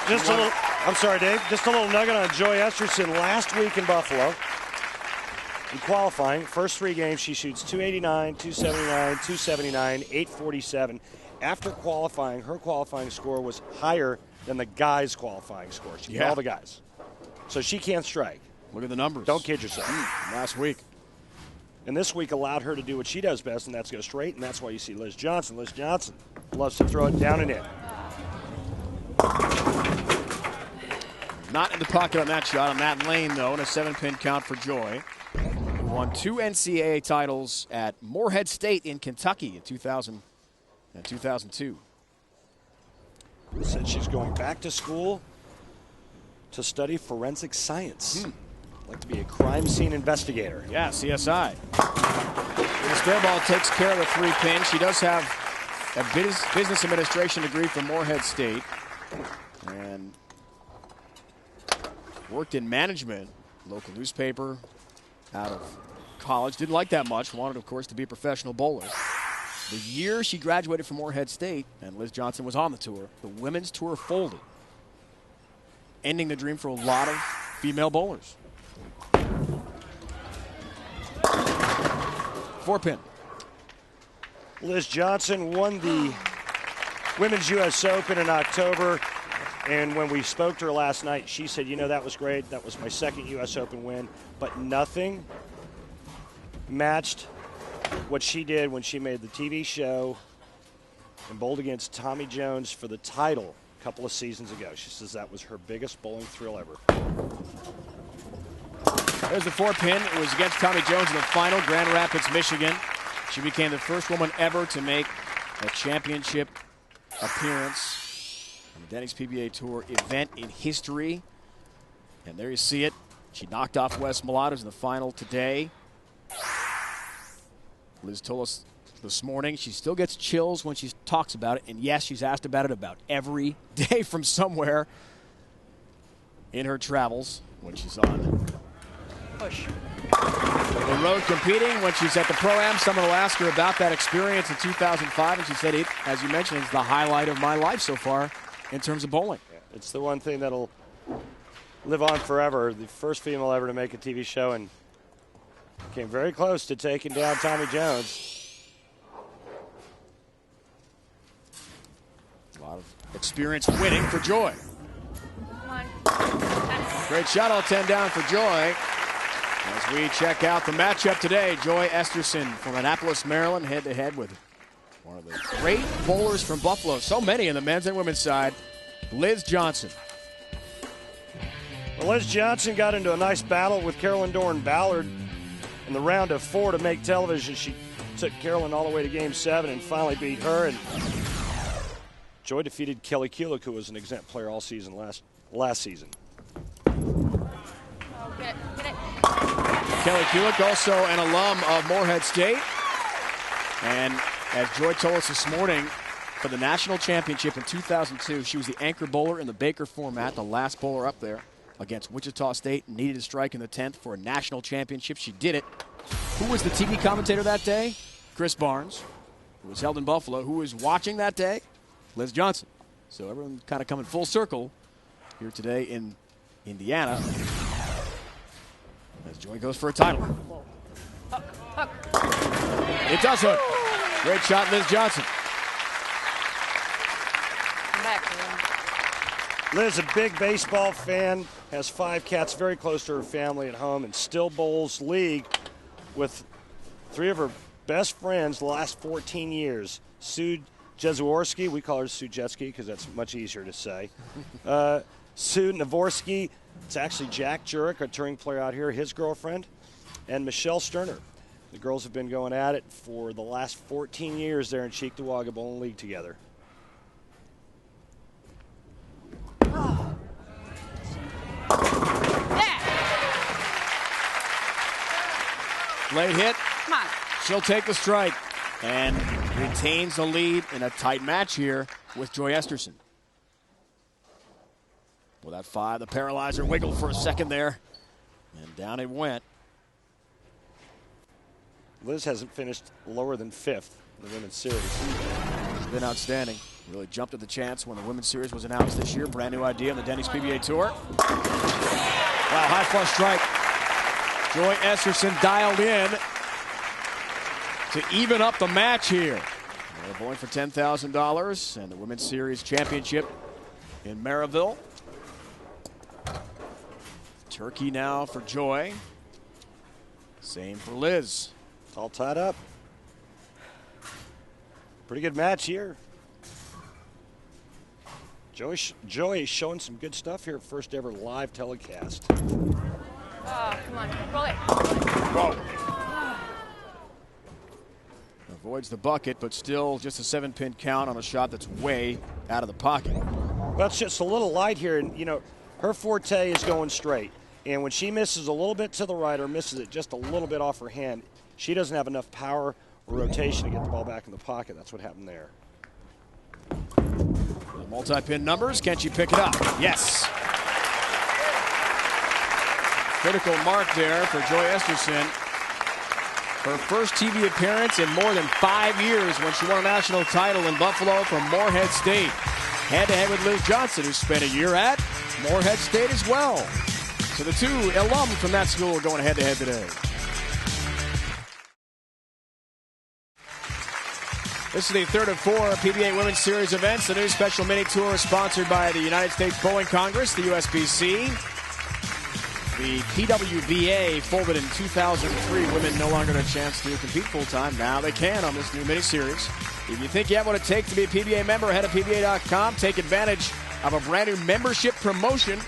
Just a little, I'm sorry, Dave. Just a little nugget on Joy Esterson last week in Buffalo. In qualifying, first 3 games, she shoots 289, 279, 279, 847. After qualifying, her qualifying score was higher than the guys' qualifying score. She beat all the guys. So she can't strike. Look at the numbers. Don't kid yourself. Last week. And this week allowed her to do what she does best, and that's go straight, and that's why you see Liz Johnson. Liz Johnson loves to throw it down and in. Not in the pocket on that shot on that lane, though, and a 7-pin count for Joy, who won 2 NCAA titles at Morehead State in Kentucky in 2000 and 2002. Said she's going back to school to study forensic science. Like to be a crime scene investigator. Yeah, CSI. The Stairball takes care of the 3-pin. She does have a business administration degree from Morehead State and worked in management, local newspaper, out of college. Didn't like that much. Wanted, of course, to be a professional bowler. The year she graduated from Morehead State and Liz Johnson was on the tour, the women's tour folded, ending the dream for a lot of female bowlers. 4-pin. Liz Johnson won the Women's U.S. Open in October, and when we spoke to her last night, she said, you know, that was great. That was my second U.S. Open win, but nothing matched what she did when she made the TV show and bowled against Tommy Jones for the title a couple of seasons ago. She says that was her biggest bowling thrill ever. There's the 4-pin. It was against Tommy Jones in the final, Grand Rapids, Michigan. She became the first woman ever to make a championship appearance on the Denny's PBA Tour event in history. And there you see it. She knocked off Wes Malott in the final today. Liz told us this morning she still gets chills when she talks about it. And yes, she's asked about it about every day from somewhere in her travels when she's on the road competing. When she's at the Pro-Am, someone will ask her about that experience in 2005, and she said, it, as you mentioned, is the highlight of my life so far in terms of bowling. It's the one thing that'll live on forever. The first female ever to make a TV show and came very close to taking down Tommy Jones. A lot of experience winning for Joy. Great shot, all 10 down for Joy. As we check out the matchup today, Joy Esterson from Annapolis, Maryland, head-to-head with one of the great bowlers from Buffalo. So many in the men's and women's side, Liz Johnson. Well, Liz Johnson got into a nice battle with Carolyn Doran Ballard in the round of 4 to make television. She took Carolyn all the way to Game 7 and finally beat her. And Joy defeated Kelly Kulik, who was an exempt player all season last season. Kelly Kulik, also an alum of Morehead State. And as Joy told us this morning, for the national championship in 2002, she was the anchor bowler in the Baker format, the last bowler up there against Wichita State, needed a strike in the 10th for a national championship. She did it. Who was the TV commentator that day? Chris Barnes, who was held in Buffalo. Who was watching that day? Liz Johnson. So everyone kind of coming full circle here today in Indiana as Joy goes for a title. It does hook. Great shot, Liz Johnson. Liz, a big baseball fan, has 5 cats, very close to her family at home, and still bowls league with 3 of her best friends the last 14 years. Sue Jeziworski, we call her Sue Jetski because that's much easier to say. Sue Navorsky, it's actually Jack Jurek, a touring player out here, his girlfriend, and Michelle Sterner. The girls have been going at it for the last 14 years there in Cheektowaga Bowling League together. Late hit. Come on. She'll take the strike and retains the lead in a tight match here with Joy Esterson. With that 5, the paralyzer wiggled for a second there, and down it went. Liz hasn't finished lower than 5th in the Women's Series. She's been outstanding. Really jumped at the chance when the Women's Series was announced this year. Brand new idea on the Denny's PBA Tour. Wow, high flush strike. Joy Esterson dialed in to even up the match here. They're bowling for $10,000 and the Women's Series Championship in Merrillville. Turkey now for Joy. Same for Liz. It's all tied up. Pretty good match here. Joy is showing some good stuff here. First ever live telecast. Oh, come on. Roll it. Whoa. Avoids the bucket, but still just a 7-pin count on a shot that's way out of the pocket. Well, it's just a little light here, and you know, her forte is going straight. And when she misses a little bit to the right or misses it just a little bit off her hand, she doesn't have enough power or rotation to get the ball back in the pocket. That's what happened there. The multi-pin numbers, can she pick it up? Yes. Critical mark there for Joy Esterson. Her first TV appearance in more than 5 years when she won a national title in Buffalo from Morehead State. Head-to-head with Liz Johnson, who spent a year at Morehead State as well. So the two alums from that school are going head-to-head today. This is the third of 4 PBA Women's Series events. The new special mini tour is sponsored by the United States Bowling Congress, the USBC. The PWBA folded in 2003. Women no longer had a chance to compete full-time. Now they can on this new mini series. If you think you have what it takes to be a PBA member, head to PBA.com. Take advantage of a brand new membership promotion.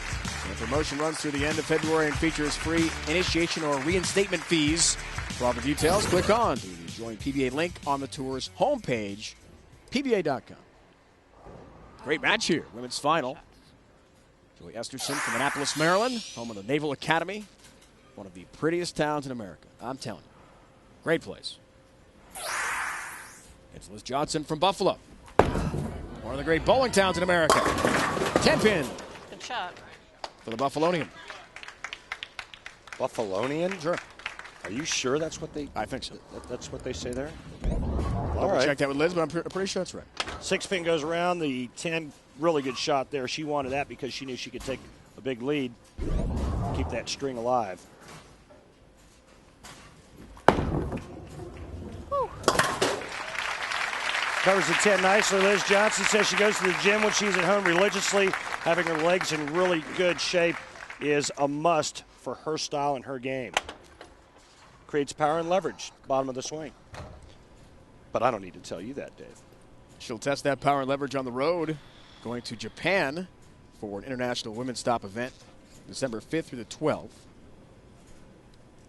The promotion runs through the end of February and features free initiation or reinstatement fees. For all the details, click on the Join PBA link on the tour's homepage, PBA.com. Great match here, women's final. Joy Esterson from Annapolis, Maryland, home of the Naval Academy. One of the prettiest towns in America, I'm telling you. Great place. It's Liz Johnson from Buffalo. One of the great bowling towns in America. 10-pin. Good shot. For the Buffalonian. Buffalonian? Sure. Are you sure that's what they? I think so. That's what they say there. All right. Check that with Liz, but I'm pretty sure that's right. 6-pin goes around. The 10, really good shot there. She wanted that because she knew she could take a big lead, keep that string alive. Whew. Covers the 10 nicely. Liz Johnson says she goes to the gym when she's at home religiously. Having her legs in really good shape is a must for her style and her game. Creates power and leverage, bottom of the swing. But I don't need to tell you that, Dave. She'll test that power and leverage on the road, going to Japan for an international women's stop event, December 5th through the 12th.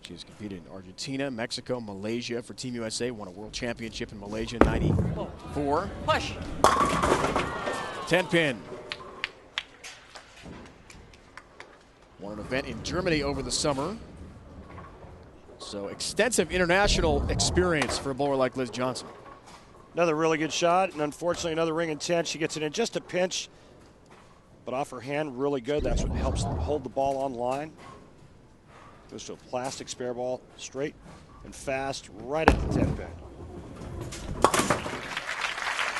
She has competed in Argentina, Mexico, Malaysia for Team USA, won a world championship in Malaysia in '94. Push. 10-pin. Won an event in Germany over the summer. So extensive international experience for a bowler like Liz Johnson. Another really good shot, and unfortunately another ring and 10. She gets it in just a pinch, but off her hand, really good. That's what helps hold the ball on line. Goes to a plastic spare ball, straight and fast, right at the 10-pin.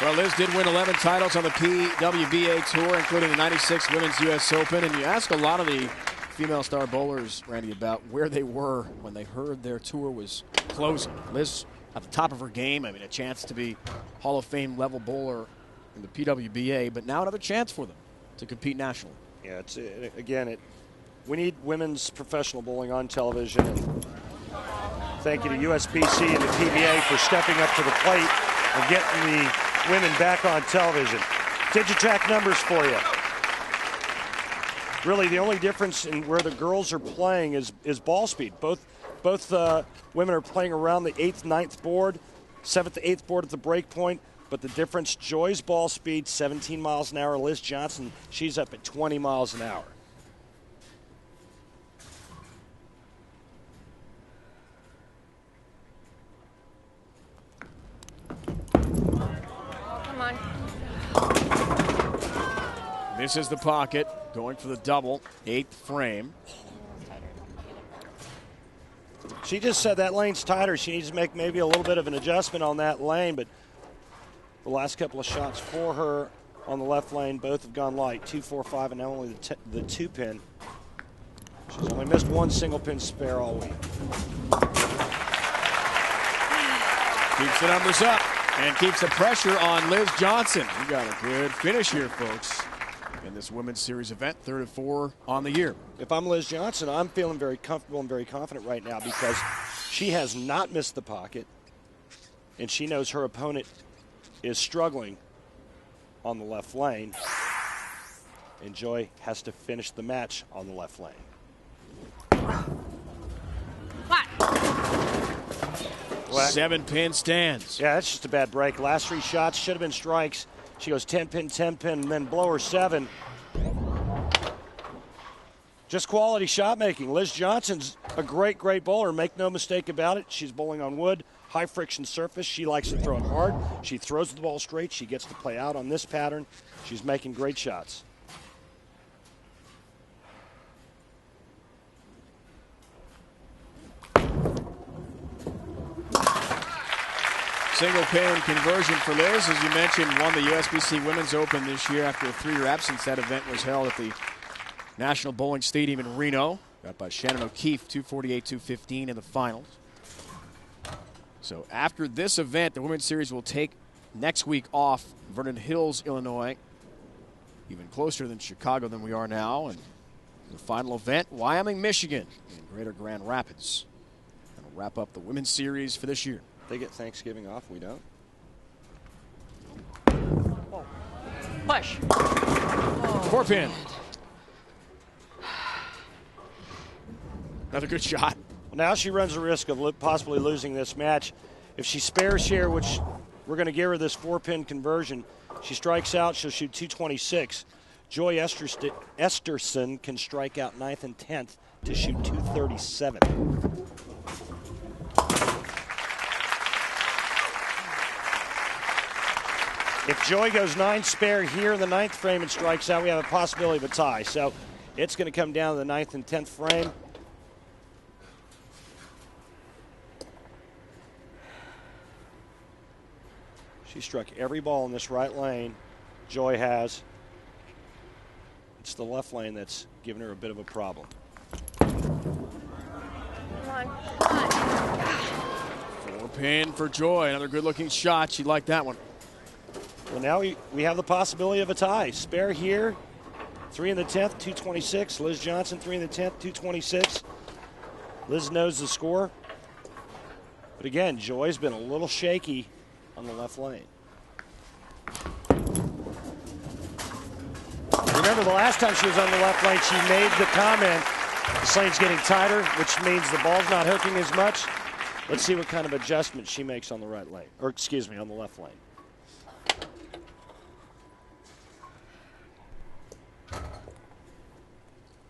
Well, Liz did win 11 titles on the PWBA Tour, including the '96 Women's U.S. Open. And you ask a lot of the female star bowlers, Randy, about where they were when they heard their tour was closing. Liz at the top of her game. I mean, a chance to be Hall of Fame level bowler in the PWBA, but now another chance for them to compete nationally. Yeah, we need women's professional bowling on television. And thank you to USBC and the PBA for stepping up to the plate and getting the women back on television. Digitrack numbers for you. Really, the only difference in where the girls are playing is ball speed. Both women are playing around the 8th, 9th board, 7th to 8th board at the break point. But the difference, Joy's ball speed, 17 miles an hour. Liz Johnson, she's up at 20 miles an hour. Come on. This is the pocket, going for the double, 8th frame. She just said that lane's tighter. She needs to make maybe a little bit of an adjustment on that lane, but the last couple of shots for her on the left lane, both have gone light, 2, 4, 5, and now only the 2-pin. She's only missed one single pin spare all week. Keeps the numbers up and keeps the pressure on Liz Johnson. We got a good finish here, folks, in this women's series event, 3rd of 4 on the year. If I'm Liz Johnson, I'm feeling very comfortable and very confident right now because she has not missed the pocket, and she knows her opponent is struggling on the left lane, and Joy has to finish the match on the left lane. What? 7-pin stands. Yeah, that's just a bad break. Last 3 shots should have been strikes. She goes 10-pin, 10-pin, and then blower 7. Just quality shot making. Liz Johnson's a great, great bowler. Make no mistake about it. She's bowling on wood, high friction surface. She likes to throw it hard. She throws the ball straight. She gets to play out on this pattern. She's making great shots. Single pin conversion for Liz, as you mentioned, won the USBC Women's Open this year after a 3-year absence. That event was held at the National Bowling Stadium in Reno. Got by Shannon O'Keefe, 248-215 in the finals. So after this event, the Women's Series will take next week off Vernon Hills, Illinois. Even closer than Chicago than we are now. And the final event, Wyoming, Michigan in Greater Grand Rapids. That'll wrap up the Women's Series for this year. They get Thanksgiving off. We don't. Push. 4-pin. Another good shot. Well, now she runs the risk of possibly losing this match. If she spares here, which we're going to give her this 4-pin conversion, she strikes out, she'll shoot 226. Joy Esterson can strike out 9th and 10th to shoot 237. If Joy goes 9 spare here in the 9th frame and strikes out, we have a possibility of a tie. So it's going to come down to the 9th and 10th frame. She struck every ball in this right lane. Joy has. It's the left lane that's given her a bit of a problem. Come on. Come on. 4-pin for Joy. Another good-looking shot. She liked that one. Well, now we have the possibility of a tie. Spare here, 3 in the 10th, 226. Liz Johnson, 3 in the 10th, 226. Liz knows the score. But again, Joy's been a little shaky on the left lane. Remember the last time she was on the left lane, she made the comment, this lane's getting tighter, which means the ball's not hooking as much. Let's see what kind of adjustment she makes on the right lane, or excuse me, on the left lane.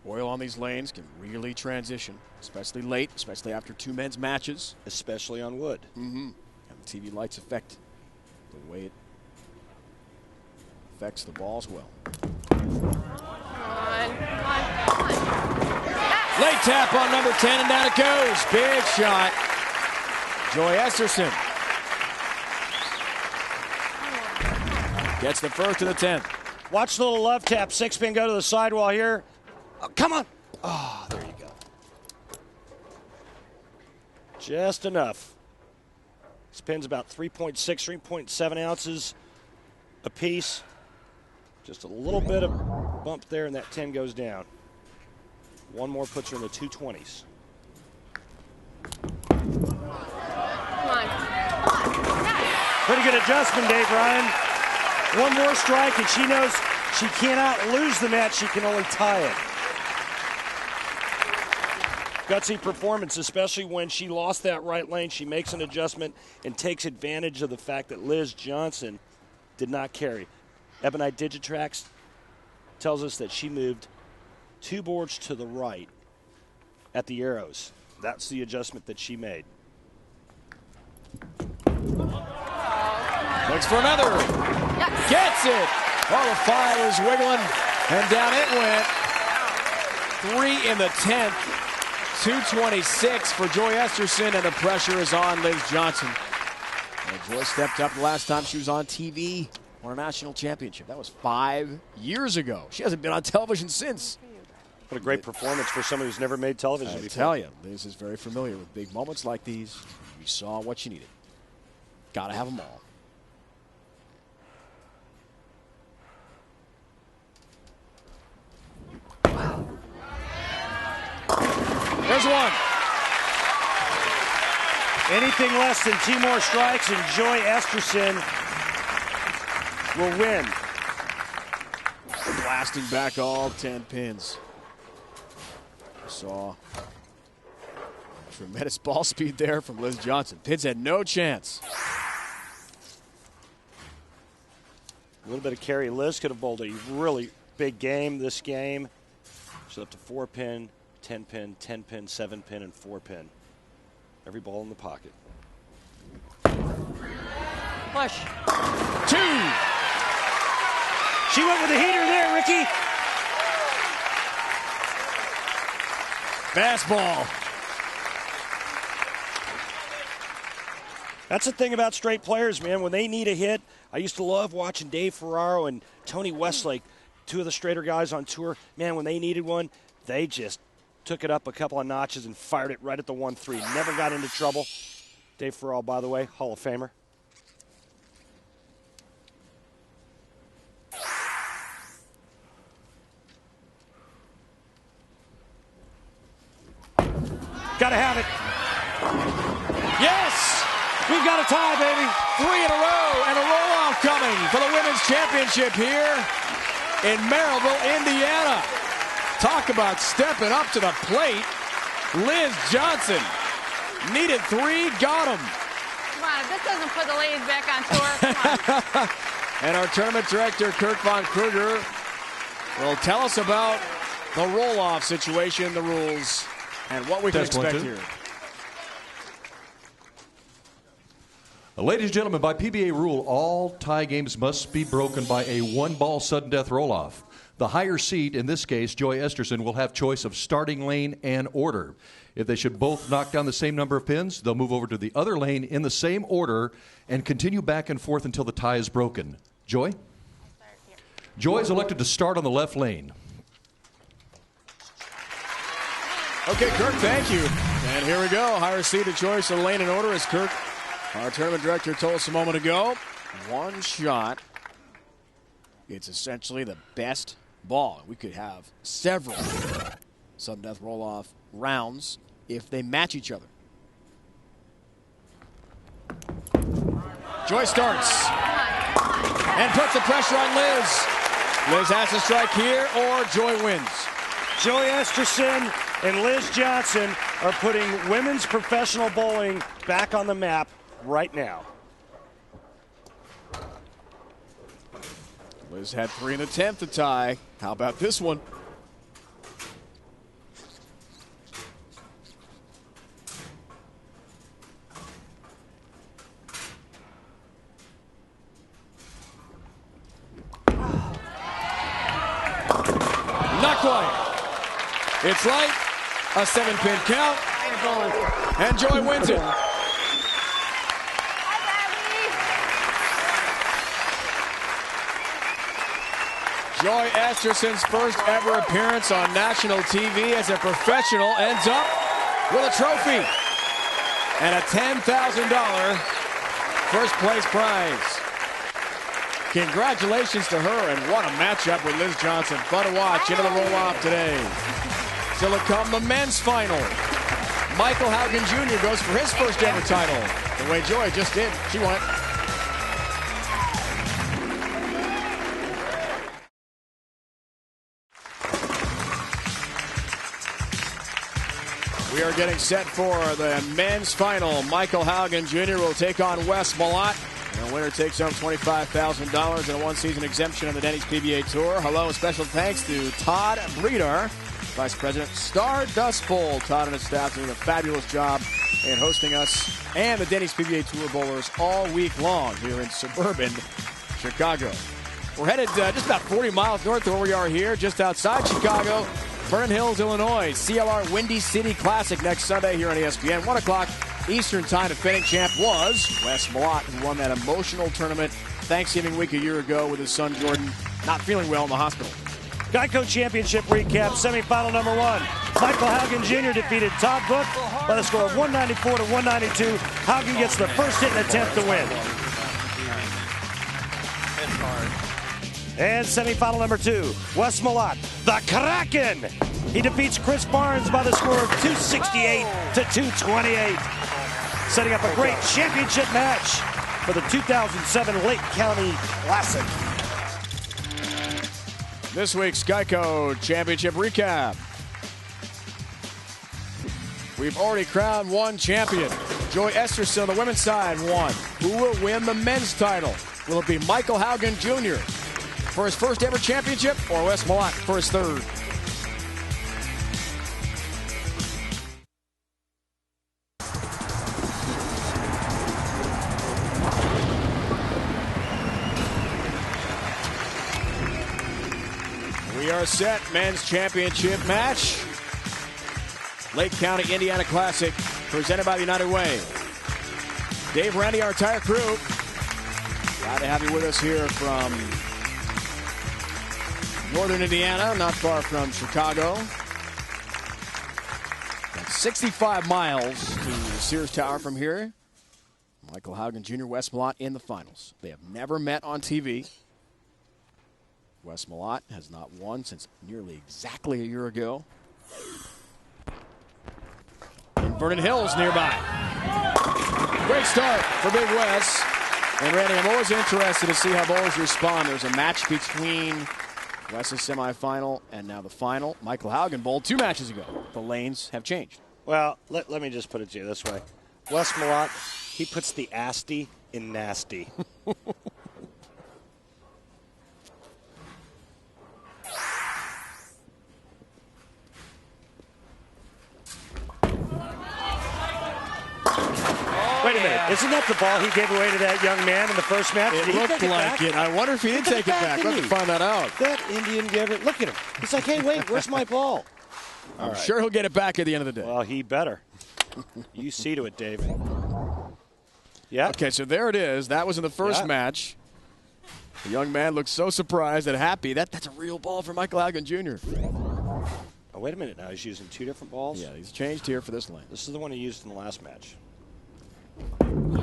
Oil on these lanes can really transition, especially late, especially after 2 men's matches. Especially on wood. And the TV lights affect the way it affects the ball as well. Come on. Late tap on number 10, and down it goes. Big shot. Joy Esterson gets the 1st and the 10th. Watch the little love tap. 6-pin go to the sidewall here. Oh, come on. Oh, there you go. Just enough. This pin's about 3.6, 3.7 ounces a piece. Just a little bit of bump there, and that 10 goes down. One more puts her in the 220s. Come on. Pretty good adjustment, Dave Ryan. One more strike, and she knows she cannot lose the match. She can only tie it. Gutsy performance, especially when she lost that right lane. She makes an adjustment and takes advantage of the fact that Liz Johnson did not carry. Ebonite Digitrax tells us that she moved 2 boards to the right at the arrows. That's the adjustment that she made. Looks for another. Yes. Gets it. Well, the 5 is wiggling, and down it went. 3 in the 10th. 226 for Joy Esterson, and the pressure is on Liz Johnson. And Joy stepped up the last time she was on TV on a national championship. That was 5 years ago. She hasn't been on television since. What a great performance for someone who's never made television I before. tell you, Liz is very familiar with big moments like these. We saw what you needed. Got to have them all. There's one. Anything less than 2 more strikes and Joy Esterson will win. Blasting back all 10 pins. Saw tremendous ball speed there from Liz Johnson. Pins had no chance. A little bit of carry. Liz could have bowled a really big game this game. She's up to 4-pin, 10-pin, 10-pin, 7-pin, and 4-pin. Every ball in the pocket. Push. 2. She went with the heater there, Ricky. Fastball. That's the thing about straight players, man. When they need a hit, I used to love watching Dave Ferraro and Tony Westlake, 2 of the straighter guys on tour. Man, when they needed one, they just took it up a couple of notches and fired it right at the 1-3. Never got into trouble. Dave Ferraro, by the way, Hall of Famer. Got to have it. Yes! We've got a tie, baby. 3 in a row and a roll-off coming for the women's championship here in Merrillville, Indiana. Talk about stepping up to the plate. Liz Johnson needed 3, got him. Come on, if this doesn't put the ladies back on tour, come on. And our tournament director, Kirk Von Kruger, will tell us about the roll-off situation, the rules, and what we can expect here. Ladies and gentlemen, by PBA rule, all tie games must be broken by a 1-ball sudden death roll-off. The higher seed, in this case, Joy Esterson, will have choice of starting lane and order. If they should both knock down the same number of pins, they'll move over to the other lane in the same order and continue back and forth until the tie is broken. Joy? Joy is elected to start on the left lane. Okay, Kirk, thank you. And here we go. Higher seeded choice of lane and order, as Kirk, our tournament director, told us a moment ago. 1 shot. It's essentially the best ball. We could have several sudden death roll-off rounds if they match each other. Joy starts and puts the pressure on Liz. Liz has to strike here or Joy wins. Joy Esterson and Liz Johnson are putting women's professional bowling back on the map right now. Liz had 3 in the 10th to tie. How about this one? Not quite. It's light, a 7-pin count, and Joy wins it. Joy Esterson's first ever appearance on national TV as a professional ends up with a trophy and a $10,000 first place prize. Congratulations to her, and what a matchup with Liz Johnson. Fun to watch into the roll-off today. Still to come, the men's final. Michael Haugen Jr. goes for his first ever title. The way Joy just did, she won it. We are getting set for the men's final. Michael Haugen Jr. will take on Wes Malott. And the winner takes home $25,000 and a one-season exemption on the Denny's PBA Tour. Hello, and special thanks to Todd Breeder, Vice President, Stardust Bowl. Todd and his staff doing a fabulous job in hosting us and the Denny's PBA Tour bowlers all week long here in suburban Chicago. We're headed just about 40 miles north of where we are here, just outside Chicago, Vernon Hills, Illinois. CLR Windy City Classic next Sunday here on ESPN. 1 o'clock Eastern Time. Defending champ was Wes Malott, who won that emotional tournament Thanksgiving week a year ago with his son Jordan not feeling well in the hospital. Geico Championship recap, semifinal number 1. Michael Haugen Jr. defeated Todd by the score of 194 to 192. Haugen gets the first hit and attempt to win. And semifinal number 2, Wes Malott, the Kraken. He defeats Chris Barnes by the score of 268 to 228. Setting up a great championship match for the 2007 Lake County Classic. This week's Geico Championship recap. We've already crowned one champion. Joy Esterson on the women's side won. Who will win the men's title? Will it be Michael Haugen Jr. for his first ever championship, or Wes Malott for his third? We are set. Men's championship match. Lake County, Indiana Classic, presented by the United Way. Dave, Randy, our entire crew. Glad to have you with us here from northern Indiana, not far from Chicago. That's 65 miles to the Sears Tower from here. Michael Haugen Jr., Wes Malott in the finals. They have never met on TV. Wes Malott has not won since nearly exactly a year ago. And Vernon Hills nearby. Great start for Big Wes. And Randy, I'm always interested to see how bowlers respond. There's a match between Wes's semifinal and now the final. Michael Haugen bowled 2 matches ago. The lanes have changed. Well, let me just put it to you this way. Wes Malott, he puts the asty in nasty. Wait a minute. Isn't that the ball he gave away to that young man in the first match? It looked like it. I wonder if he did take it back. Let's find that out. That Indian gave it. Look at him. He's like, hey, wait, where's my ball? I'm sure he'll get it back at the end of the day. Well, he better. You see to it, Dave. Yeah. Okay, so there it is. That was in the first match. The young man looked so surprised and happy. That's a real ball for Michael Haugen Jr. Oh, wait a minute now. He's using 2 different balls? Yeah, he's changed here for this lane. This is the one he used in the last match.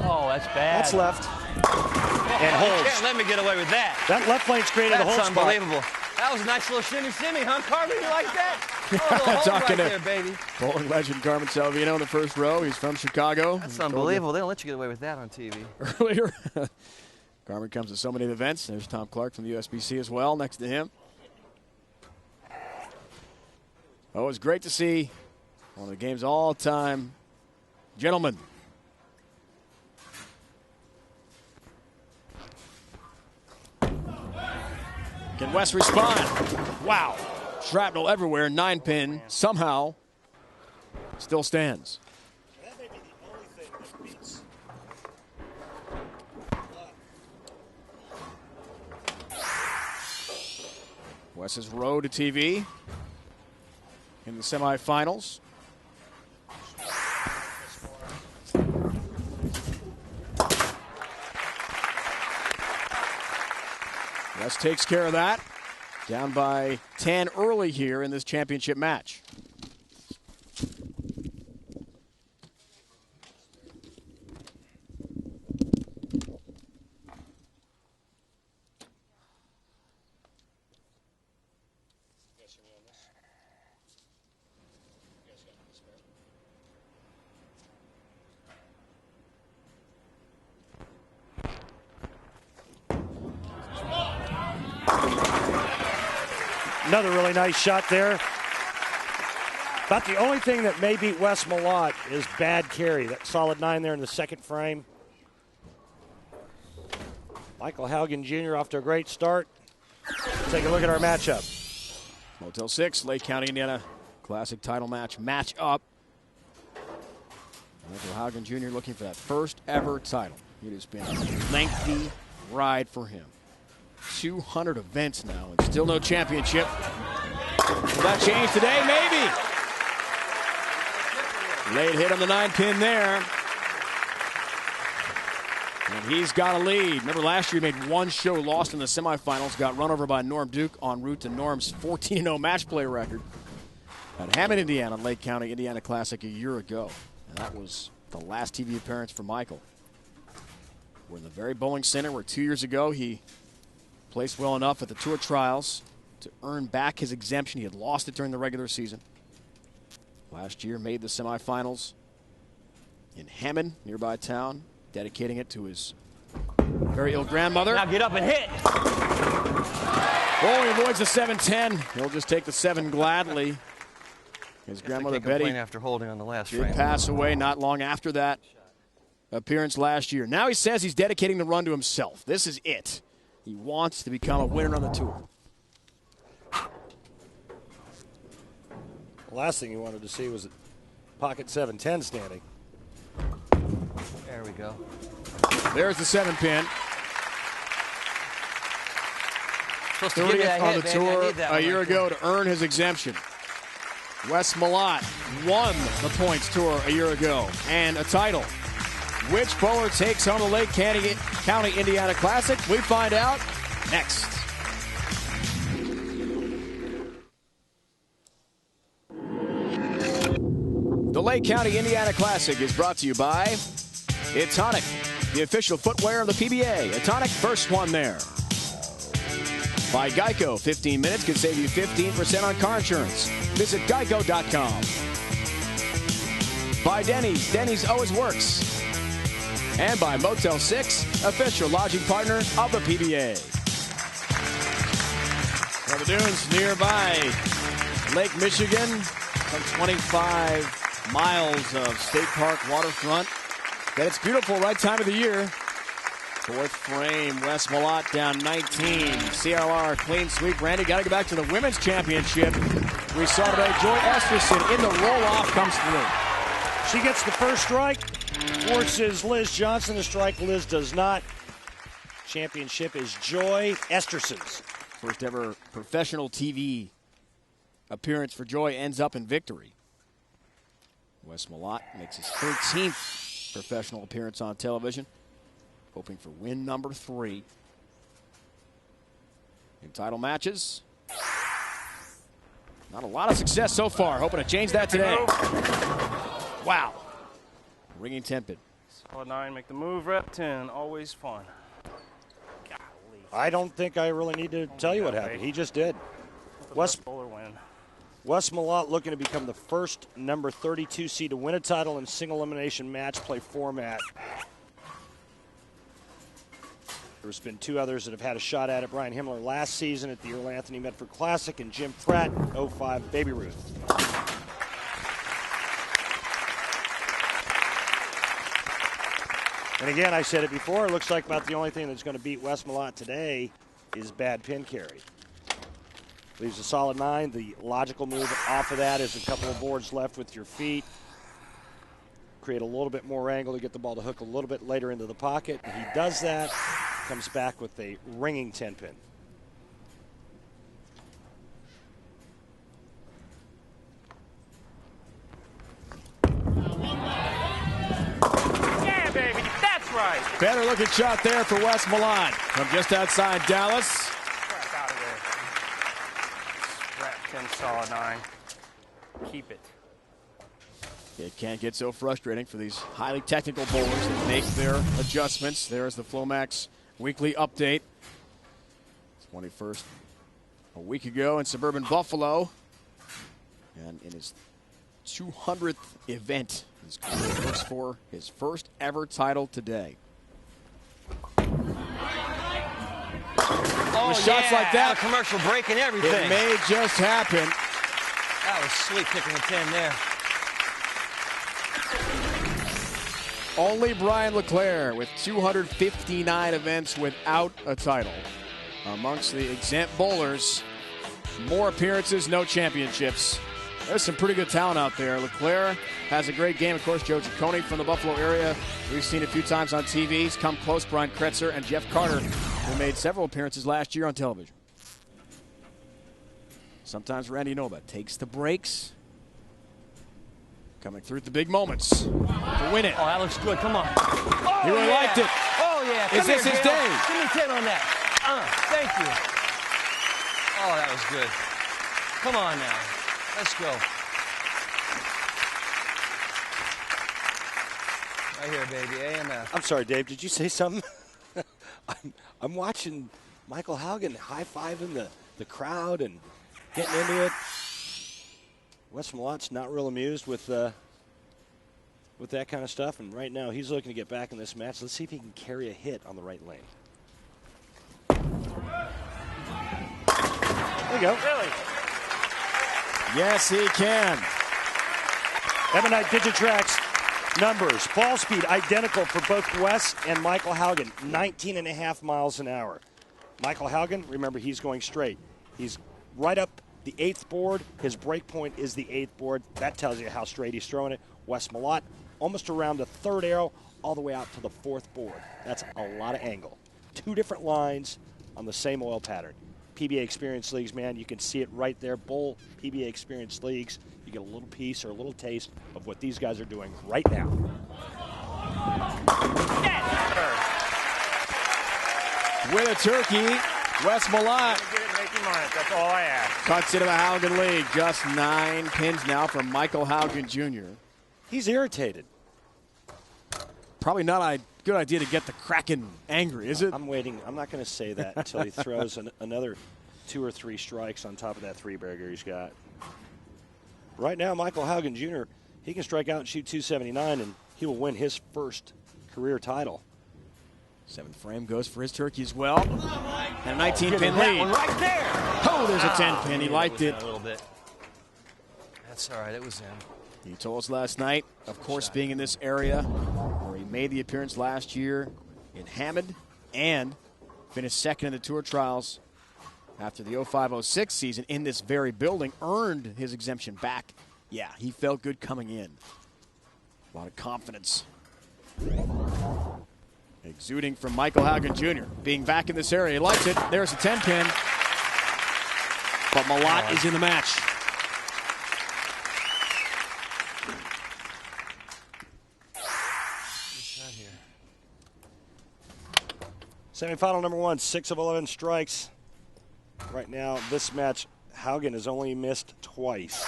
Oh, that's bad. That's left. And holds. You can't let me get away with that. That left lane's created a hold That's spot. unbelievable. That was a nice little shimmy, huh, Carmen? You like that? Oh, a little hold Talking right to there, baby. bowling legend Carmen Salvino in the first row. He's from Chicago. That's unbelievable. They don't let you get away with that on TV. Earlier, Carmen comes to so many events. There's Tom Clark from the USBC as well next to him. Oh, it's great to see one of the game's all-time gentlemen. Can Wes respond? Wow. Shrapnel everywhere, 9-pin, somehow still stands. That may be the only thing that beats. Wes's road to TV in the semifinals. Wes takes care of that. Down by 10 early here in this championship match. Another really nice shot there. About the only thing that may beat Wes Malott is bad carry. That solid 9 there in the second frame. Michael Haugen Jr. off to a great start. Take a look at our matchup. Motel 6, Lake County, Indiana Classic title match up. Michael Haugen Jr. looking for that first ever title. It has been a lengthy ride for him. 200 events now and still no championship. Will that change today? Maybe. Late hit on the 9-pin there. And he's got a lead. Remember last year he made one show, lost in the semifinals, got run over by Norm Duke en route to Norm's 14-0 match play record at Hammond, Indiana, Lake County, Indiana Classic a year ago. And that was the last TV appearance for Michael. We're in the very bowling center where 2 years ago he placed well enough at the Tour Trials to earn back his exemption. He had lost it during the regular season. Last year made the semifinals in Hammond, nearby town, dedicating it to his very ill grandmother. Now get up and hit. Oh, he avoids the 7-10. He'll just take the 7 gladly. His grandmother Betty after holding on the last did frame. pass away not long after that appearance last year. Now he says he's dedicating the run to himself. This is it. He wants to become a winner on the tour. The last thing he wanted to see was a pocket 7-10 standing. There we go. There's the 7-pin. Supposed to give me that 30th on hit, the baby. I tour need that a one year right ago there. to earn his exemption. Wes Malott won the points tour a year ago and a title. Which bowler takes home the Lake County Indiana Classic? We find out next. The Lake County Indiana Classic is brought to you by Etonic, the official footwear of the PBA. Etonic, first one there. By Geico, 15 minutes can save you 15% on car insurance. Visit geico.com. By Denny's, Denny's always works. And by Motel 6, official lodging partner of the PBA. Well, the dunes nearby Lake Michigan, some 25 miles of state park waterfront. But it's beautiful, right time of the year. Fourth frame, Wes Malott down 19. CLR clean sweep. Randy, got to go back to the women's championship. We saw today Joy Esterson in the roll-off comes through. She gets the first strike, forces Liz Johnson to strike. Liz does not. Championship is Joy Esterson's. First ever professional TV appearance for Joy ends up in victory. Wes Malott makes his 13th professional appearance on television, hoping for win number 3 in title matches. Not a lot of success so far. Hoping to change that today. Wow. Ringing 10-pin. Solid 9, make the move, rep 10, always fun. Golly. I don't think I really need to tell you what happened. He just did. Wes Bowler win. Wes Malott looking to become the first number 32 seed to win a title in single elimination match play format. There's been 2 others that have had a shot at it. Brian Himmler last season at the Earl Anthony Medford Classic, and Jim Pratt, 05 Baby Ruth. And again, I said it before, it looks like about the only thing that's going to beat Wes Malott today is bad pin carry. Leaves a solid 9. The logical move off of that is a couple of boards left with your feet. Create a little bit more angle to get the ball to hook a little bit later into the pocket. And he does that, comes back with a ringing 10-pin. Yeah, baby, that's right. Better looking shot there for Wes Malott from just outside Dallas. Crap out of there. Rep 10, solid 9. Keep it. It can't get so frustrating for these highly technical bowlers that make their adjustments. There's the Flomax weekly update. 21st a week ago in suburban Buffalo. And in his 200th event, his career looks for his first ever title today. Oh, With shots like that, a commercial break and everything. it may just happen. That was sweet picking the 10 there. Only Brian LeClaire with 259 events without a title. Amongst the exempt bowlers, more appearances, no championships. There's some pretty good talent out there. LeClaire has a great game. Of course, Joe Ciccone from the Buffalo area. We've seen a few times on TV. He's come close. Brian Kretzer and Jeff Carter, who made several appearances last year on television. Sometimes Randy, you know about, takes the breaks. Coming through at the big moments to win it. Oh, that looks good. Come on. Oh, He really liked it. Oh, yeah. Is this his day? Give me 10 on that. Thank you. Oh, that was good. Come on now. Let's go. Right here, baby. AMF. I'm sorry, Dave. Did you say something? I'm watching Michael Haugen high-fiving the crowd and getting into it. Wes Malott's not real amused with that kind of stuff, and right now he's looking to get back in this match. Let's see if he can carry a hit on the right lane. There you go. Really? Yes, he can. Ebonite Digitrax numbers. Ball speed identical for both Wes and Michael Haugen, 19.5 miles an hour. Michael Haugen, remember, he's going straight. He's right up the 8th board. His break point is the 8th board. That tells you how straight he's throwing it. Wes Malott, almost around the 3rd arrow, all the way out to the 4th board. That's a lot of angle. 2 different lines on the same oil pattern. PBA Experience Leagues, man, you can see it right there. Bull PBA Experience Leagues. You get a little piece or a little taste of what these guys are doing right now. With a turkey, Wes Malott Get it, make him on it. That's all I ask. cuts into the Haugen lead. Just 9 pins now for Michael Haugen Jr. He's irritated. Probably not a good idea to get the Kraken angry, is it? I'm waiting. I'm not going to say that until he throws another 2 or 3 strikes on top of that 3-bagger he's got. Right now, Michael Haugen Jr., he can strike out and shoot 279, and he will win his first career title. 7th frame goes for his turkey as well. And a 19-pin That lead. one right there. Oh, there's a 10-pin. He liked it. A little bit. That's all right. It was him. He told us last night, of course, being in this area where he made the appearance last year in Hammond and finished 2nd in the Tour Trials after the 05-06 season in this very building, earned his exemption back. Yeah, he felt good coming in. A lot of confidence exuding from Michael Haugen Jr. Being back in this area, he likes it. There's a 10-pin. But Malott is in the match. Semifinal number 1, 6 of 11 strikes. Right now, this match, Haugen has only missed twice.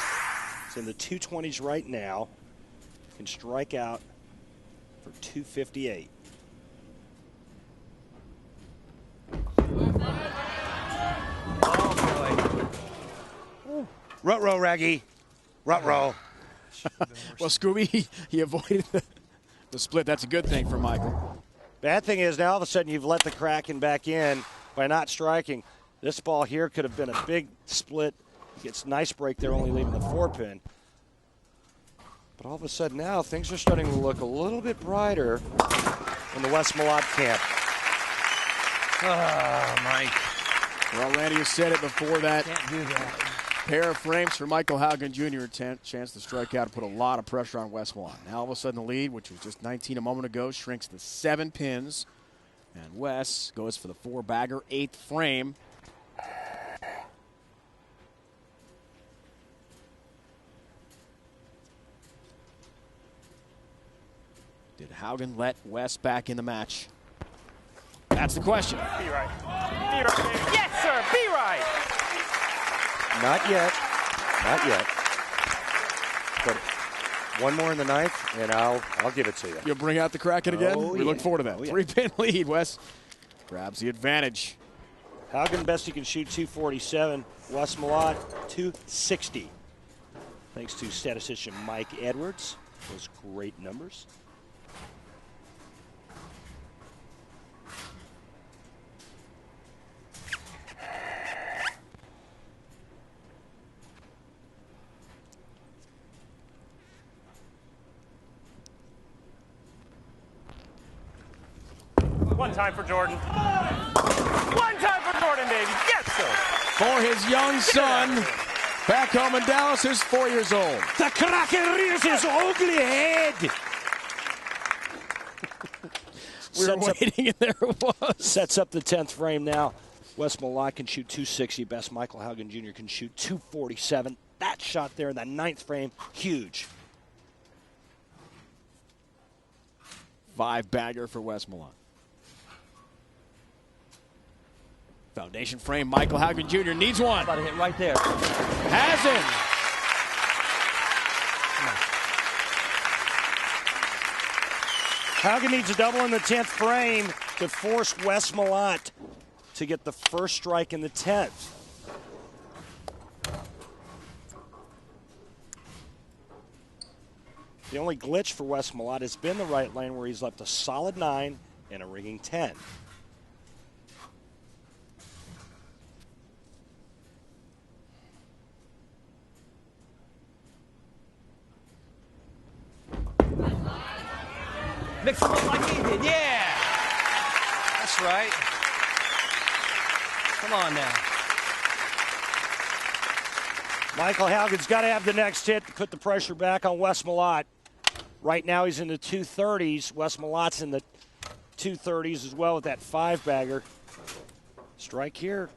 He's in the 220s right now. Can strike out for 258. Rut-row, Raggy. Rut-row. Well, Scooby, he avoided the split. That's a good thing for Michael. Bad thing is now all of a sudden you've let the Kraken back in by not striking. This ball here could have been a big split. He gets a nice break there, only leaving the 4-pin. But all of a sudden now things are starting to look a little bit brighter in the Wes Malott camp. Oh, Mike. Well, Randy has said it before that. Can't do that. Pair of frames for Michael Haugen Jr. Chance to strike out and put a lot of pressure on Wes Malott. Now all of a sudden the lead, which was just 19 a moment ago, shrinks to 7 pins. And Wes goes for the 4-bagger, 8th frame. Did Haugen let Wes back in the match? That's the question. Be right. Be right, baby. Yes, sir. Be right. Not yet. Not yet. But one more in the 9th, and I'll give it to you. You'll bring out the Kraken again? Oh, We look yeah. forward to that. Oh, yeah. 3-pin lead. Wes grabs the advantage. Haugen best he can shoot 247. Wes Malott 260. Thanks to statistician Mike Edwards. Those great numbers. One time for Jordan. One time for Jordan, baby. Yes, sir. For his young son, back home in Dallas, who's 4 years old. The Kraken rears his ugly head. We were waiting, and there it was. Sets up the 10th frame now. Wes Malott can shoot 260. Best Michael Haugen Jr. can shoot 247. That shot there in that 9th frame, huge. 5-bagger for Wes Malott. Foundation frame. Michael Haugen Jr. needs one. About to hit right there. Has it. Haugen needs a double in the 10th frame to force Wes Malott to get the first strike in the 10th. The only glitch for Wes Malott has been the right lane, where he's left a solid 9 and a ringing 10. Mix him up like he did. Yeah. That's right. Come on now. Michael Haugen's got to have the next hit to put the pressure back on Wes Malott. Right now he's in the 230s. Wes Malott's in the 230s as well with that 5-bagger. Strike here.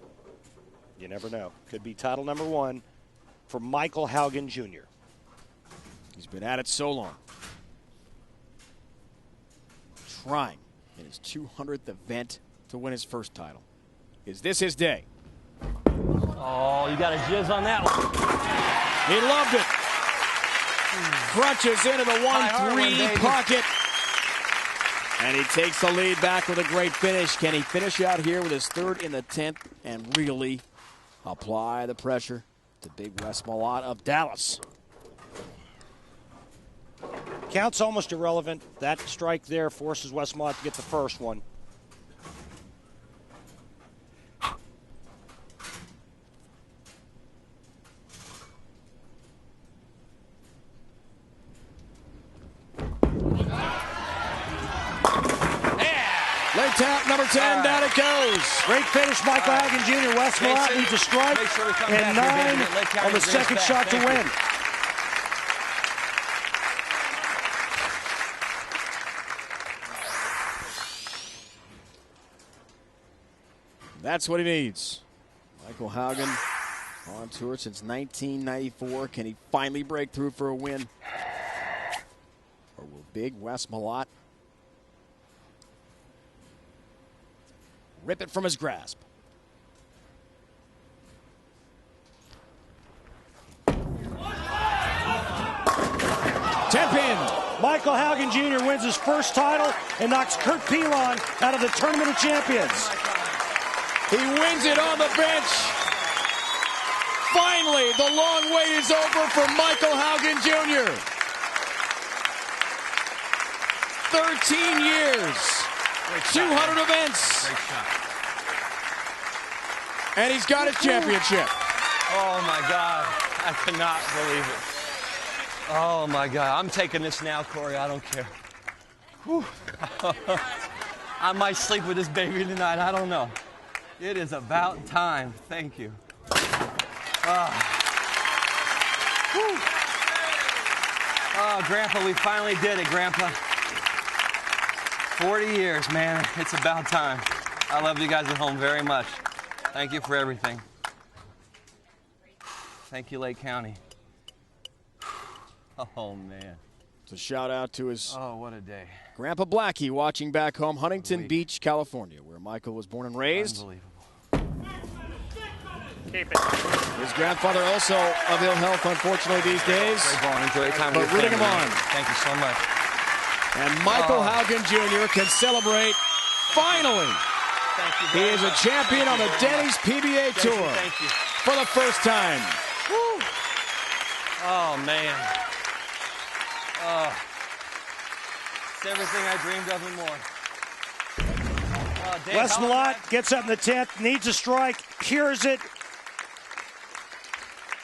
You never know. Could be title number 1 for Michael Haugen Jr. He's been at it so long. Trying in his 200th event to win his first title. Is this his day? Oh, you got a jizz on that one. He loved it. Crunches into the 1-3 pocket. And he takes the lead back with a great finish. Can he finish out here with his 3rd in the 10th and really apply the pressure to big Wes Malott of Dallas? Count's almost irrelevant. That strike there forces Wes Malott to get the first one. Late tap, number 10, down it goes. Great finish, Michael Haugen Jr. Wes Malott needs a strike and 9 on the second shot to win. That's what he needs. Michael Haugen on tour since 1994. Can he finally break through for a win? Or will big Wes Malott rip it from his grasp? Ten-pin. Michael Haugen Jr. wins his first title and knocks Kurt Pelon out of the Tournament of Champions. He wins it on the bench. Finally, the long wait is over for Michael Haugen Jr. 13 years, 200 events, and he's got his championship. Oh, my God. I cannot believe it. Oh, my God. I'm taking this now, Corey. I don't care. Whew. I might sleep with this baby tonight. I don't know. It is about time. Thank you. Oh, Grandpa, we finally did it, Grandpa. 40 years, man. It's about time. I love you guys at home very much. Thank you for everything. Thank you, Lake County. Oh, man. It's a shout out to his what a day. Grandpa Blackie watching back home, Huntington Beach, California, where Michael was born and raised. Unbelievable. Keep it. His grandfather also of ill health, unfortunately, these days. Great ball. Enjoy your time But with your rooting him family. on. Thank you so much. And Michael Haugen Jr. can celebrate finally. Thank you. He is a champion on the Denny's PBA Tour Thank you. for the first time. Woo. Oh, man. Oh. It's everything I dreamed of and more. Dave, Wes Malott gets up in the 10th, needs a strike, cures it.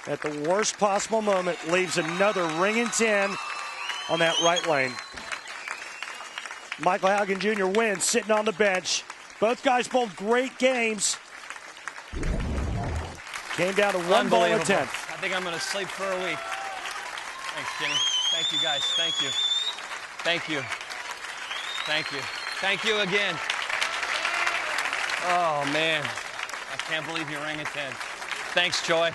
At the worst possible moment, leaves another ringing 10 on that right lane. Michael Haugen Jr. wins, sitting on the bench. Both guys bowled great games. Came down to 1 ball in the 10th. I think I'm going to sleep for a week. Thanks, Jenny. Thank you, guys. Thank you. Thank you. Thank you. Thank you again. Oh, man. I can't believe you rang a 10. Thanks, Joy.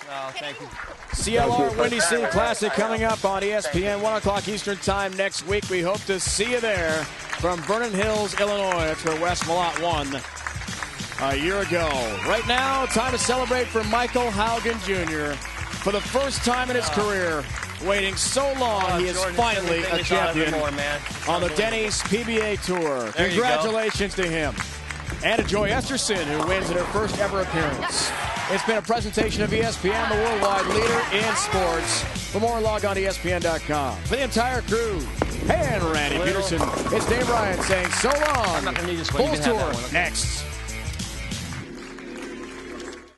Oh, thank you. CLR Windy City Classic coming up on ESPN, 1 o'clock Eastern Time next week. We hope to see you there from Vernon Hills, Illinois. That's where Wes Malott won a year ago. Right now, time to celebrate for Michael Haugen Jr. For the first time in his career, waiting so long, he is Jordan, finally a champion man. on the Denny's PBA Tour. There Congratulations to him. And to Joy Esterson, who wins in her first ever appearance. It's been a presentation of ESPN, the worldwide leader in sports. For more, log on to ESPN.com. For the entire crew, and Randy Peterson, it's Dave Ryan saying so long. I'm not gonna need this one. You Bulls can have Tour that one, okay? next.